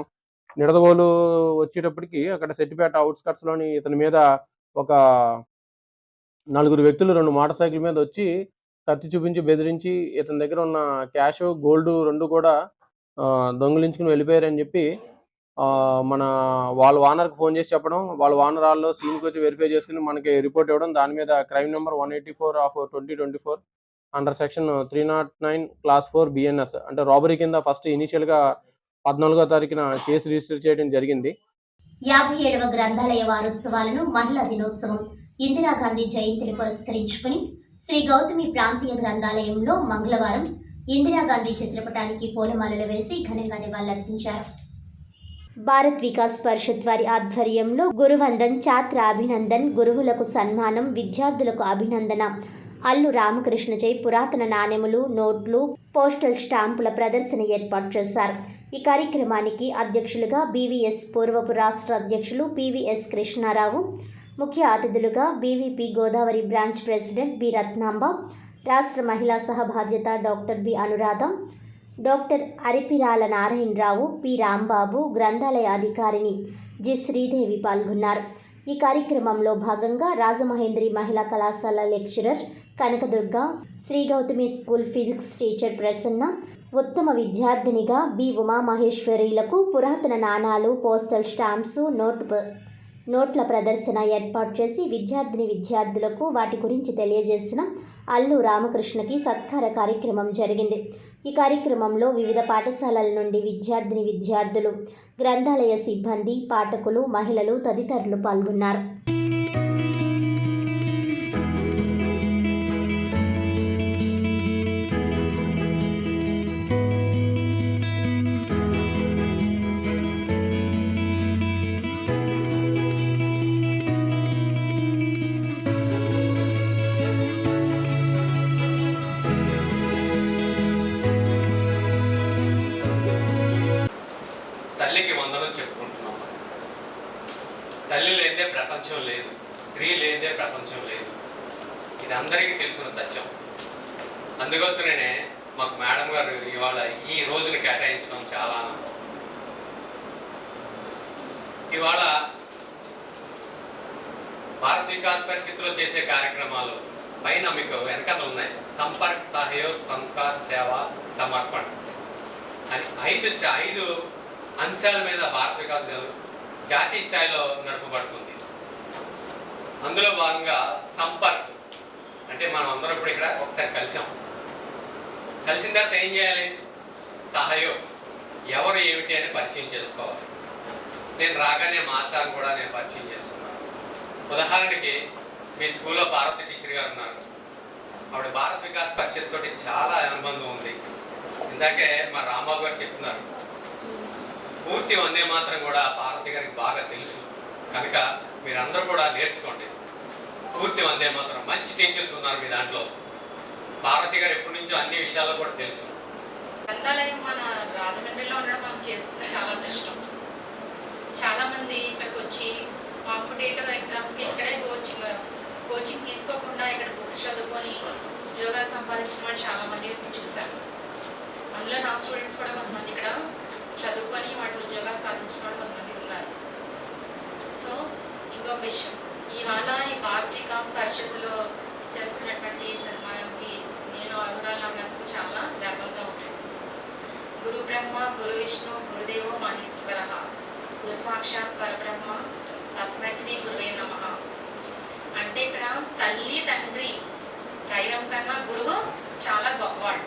నిడదవోలు వచ్చేటప్పటికి అక్కడ సెట్టిపేట ఔట్‌స్కట్స్‌లోని ఇతని మీద ఒక 4 వ్యక్తులు 2 మోటార్ సైకిల్ మీద వచ్చి కత్తి చూపించి బెదిరించి ఇతని దగ్గర ఉన్న క్యాష్, గోల్డ్ 2 కూడా దొంగిలించుకుని వెళ్ళిపోయారని చెప్పి వాళ్ళ ఓనర్‌కి ఫోన్ చేసి చెప్పడం, వాళ్ళ ఓనర్ ఆళ్ళు సీన్‌కి వచ్చి వెరిఫై చేసుకుని మనకి రిపోర్ట్ ఇవ్వడం. దాని మీద crime number 184 of 2024 under section 309 class 4 BNS అంటే రాబరీ కింద ఫస్ట్ ఇనీషియల్‌గా 14వ తారీఖున కేసు రిజిస్టర్ చేయడం జరిగింది. 57వ గ్రంథాలయ వారోత్సవాలను మహిళా దినోత్సవం ఇందిరాగాంధీ జయంతిని పురస్కరించుకుని శ్రీ గౌతమి ప్రాంతీయ గ్రంథాలయంలో మంగళవారం ఇందిరాగాంధీ చిత్రపటానికి పూలమాలలు వేసి ఘనంగా నివాళులర్పించారు. భారత్ వికాస్ పరిషత్ వారి ఆధ్వర్యంలో గురువందన్, ఛాత్ర అభినందన్, గురువులకు సన్మానం, విద్యార్థులకు అభినందన, అల్లు రామకృష్ణచే పురాతన నాణెములు, నోట్లు, పోస్టల్ స్టాంపుల ప్రదర్శన ఏర్పాటు చేశారు. ఈ కార్యక్రమానికి అధ్యక్షులుగా బీవీఎస్ పూర్వపు రాష్ట్ర అధ్యక్షులు పివిఎస్ కృష్ణారావు, ముఖ్య అతిథులుగా BVP Godavari branch president B Ratnamba, రాష్ట్ర మహిళా సహబాధ్యత doctor B Anuradha, doctor Aripirala Narayana Rao, P Rambabu, గ్రంథాలయ అధికారిని జి శ్రీదేవి పాల్గొన్నారు. ఈ కార్యక్రమంలో భాగంగా రాజమహేంద్రి మహిళా కళాశాల lecturer Kanakadurga, Sri Gautami school physics teacher Prasanna, ఉత్తమ విద్యార్థినిగా బి ఉమామహేశ్వరీలకు పురాతన నాణాలు, పోస్టల్ స్టాంప్స్, నోట్ల ప్రదర్శన ఏర్పాటు చేసి విద్యార్థులకు వాటి గురించి తెలియజేసిన అల్లు రామకృష్ణకి సత్కార కార్యక్రమం జరిగింది. ఈ కార్యక్రమంలో వివిధ పాఠశాలల నుండి విద్యార్థులు, గ్రంథాలయ సిబ్బంది, పాఠకులు, మహిళలు తదితరులు పాల్గొన్నారు. తల్లికి వందనం చెప్పుకుంటున్నాం. తల్లి లేదే ప్రపంచం లేదు, స్త్రీ లేదే ప్రపంచం లేదు. ఇది అందరికీ తెలిసిన సత్యం. అందుకోసమే మాకు మేడం గారు ఇవాళ ఈ రోజును కేటాయించడం చాలా ఆనందం. ఇవాళ భారత్ వికాస్ పరిషత్లో చేసే కార్యక్రమాలు పైన మీకు వెనకాల ఉన్నాయి. సంపర్క్, సహయోగ్, సంస్కార్, సేవ, సమర్పణ అని 5 అంశాల మీద భారత్ వికాస్ జాతీయ స్థాయిలో నడపబడుతుంది. అందులో భాగంగా సంపర్క్ అంటే మనం అందరం ఇప్పుడు ఇక్కడ ఒకసారి కలిసిన తర్వాత ఏం చేయాలి? సహయోగ్, ఎవరు ఏమిటి అని పరిచయం చేసుకోవాలి. నేను రాగానే మాస్టర్ని కూడా నేను పరిచయం చేసుకున్నాను. ఉదాహరణకి మీ స్కూల్లో పార్వతి టీచర్ గారు ఉన్నారు. ఆవిడ భారత్ వికాస్ పరిషత్ తోటి చాలా అనుబంధం ఉంది. ఇందాకే మా రాంబాబు గారు చెప్తున్నారు, పూర్తి వందే మాత్రం కూడా పార్వతి గారికి బాగా తెలుసు. కనుక మీరందరూ కూడా నేర్చుకోండి. పూర్తి వందే మాత్రం మంచి టీచర్స్ ఉన్నారు మీ దాంట్లో. పార్వతి గారు ఎప్పటి నుంచో అన్ని విషయాల్లో కూడా తెలుసు. గ్రంథాలయం మన రాజమండ్రిలో ఉండడం మనం చేసుకున్న చాలా ఇష్టం. చాలామంది ఇక్కడికి వచ్చి కాంపిటేటివ్ ఎగ్జామ్స్కి ఇక్కడే కోచింగ్ తీసుకోకుండా ఇక్కడ బుక్స్ చదువుకొని ఉద్యోగాలు సంపాదించిన వాళ్ళు చాలామంది చూశారు. అందులో నా స్టూడెంట్స్ కూడా కొంతమంది ఇక్కడ చదువుకొని వాళ్ళు ఉద్యోగాలు సాధించిన వాళ్ళు కొంతమంది ఉన్నారు. సో ఇంకొక విషయం, ఇవాళ ఈ భారత్ వికాస్ పరిషత్తులో చేస్తున్నటువంటి ఈ సన్మానంకి నేను అర్హురాలన్నందుకు చాలా గర్వంగా ఉంటుంది. గురు బ్రహ్మ గురు విష్ణు గురుదేవో మహేశ్వర గురు సాక్షాత్ పరబ్రహ్మ తస్మై శ్రీ గురువే నమః. అంటే ఇక్కడ తల్లి తండ్రి దైవం కన్నా గురువు చాలా గొప్పవాడు.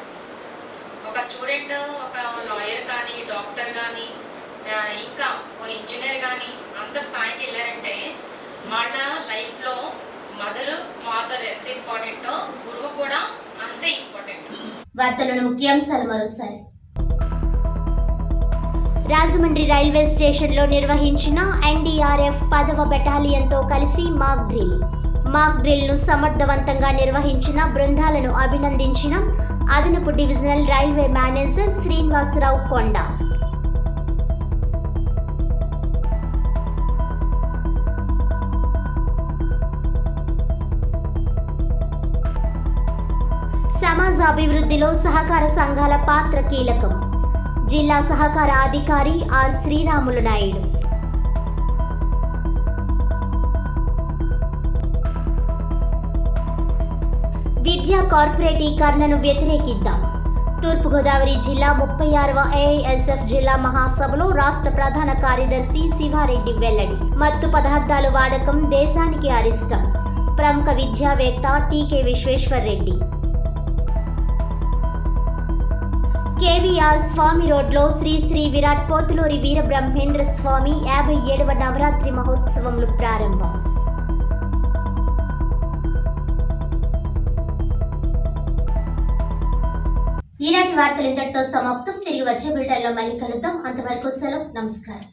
ఒక స్టూడెంట్ ఒక లాయర్ కానీ డాక్టర్ కానీ ఇంకా ఓ ఇంజనీర్ కానీ అంత స్థాయికి వెళ్ళారంటే వాళ్ళ లైఫ్లో ఫాదర్ ఎంత ఇంపార్టెంటో గురువు కూడా అంతే ఇంపార్టెంట్. వార్తలను ముఖ్యాంశాలు మరోసారి. రాజమండ్రి రైల్వే స్టేషన్లో నిర్వహించిన ఎన్డీఆర్ఎఫ్ 10వ బెటాలియన్తో కలిసి మాక్ డ్రిల్ను సమర్థవంతంగా నిర్వహించిన బృందాలను అభినందించిన అదనపు డివిజనల్ రైల్వే మేనేజర్ శ్రీనివాసరావు కొండ. సమాజ అభివృద్ధిలో సహకార సంఘాల పాత్ర కీలకం. జిల్లా సహకార అధికారి ఆర్ శ్రీరాములు నాయుడు. విద్యా కార్పొరేటీకరణను వ్యతిరేకిద్దాం. తూర్పుగోదావరి జిల్లా 36వ ఏఐఎస్ఎఫ్ జిల్లా మహాసభలో రాష్ట్ర ప్రధాన కార్యదర్శి శివారెడ్డి వెల్లడి. మత్తు పదార్థాల వాడకం దేశానికి అరిష్టం. ప్రముఖ విద్యావేత్త టీకే విశ్వేశ్వర్రెడ్డి. కేవీఆర్ స్వామి రోడ్లో శ్రీ శ్రీ విరాట్ పోతులూరి వీరబ్రహ్మేంద్ర స్వామి 57వ నవరాత్రి మహోత్సవములు ప్రారంభం. ఈనాటి వార్తలు ఇంతటితో సమాప్తం. తిరిగి వచ్చే బులెటిన్లో మళ్ళీ కలుద్దాం. అంతవరకు సెలవు. నమస్కారం.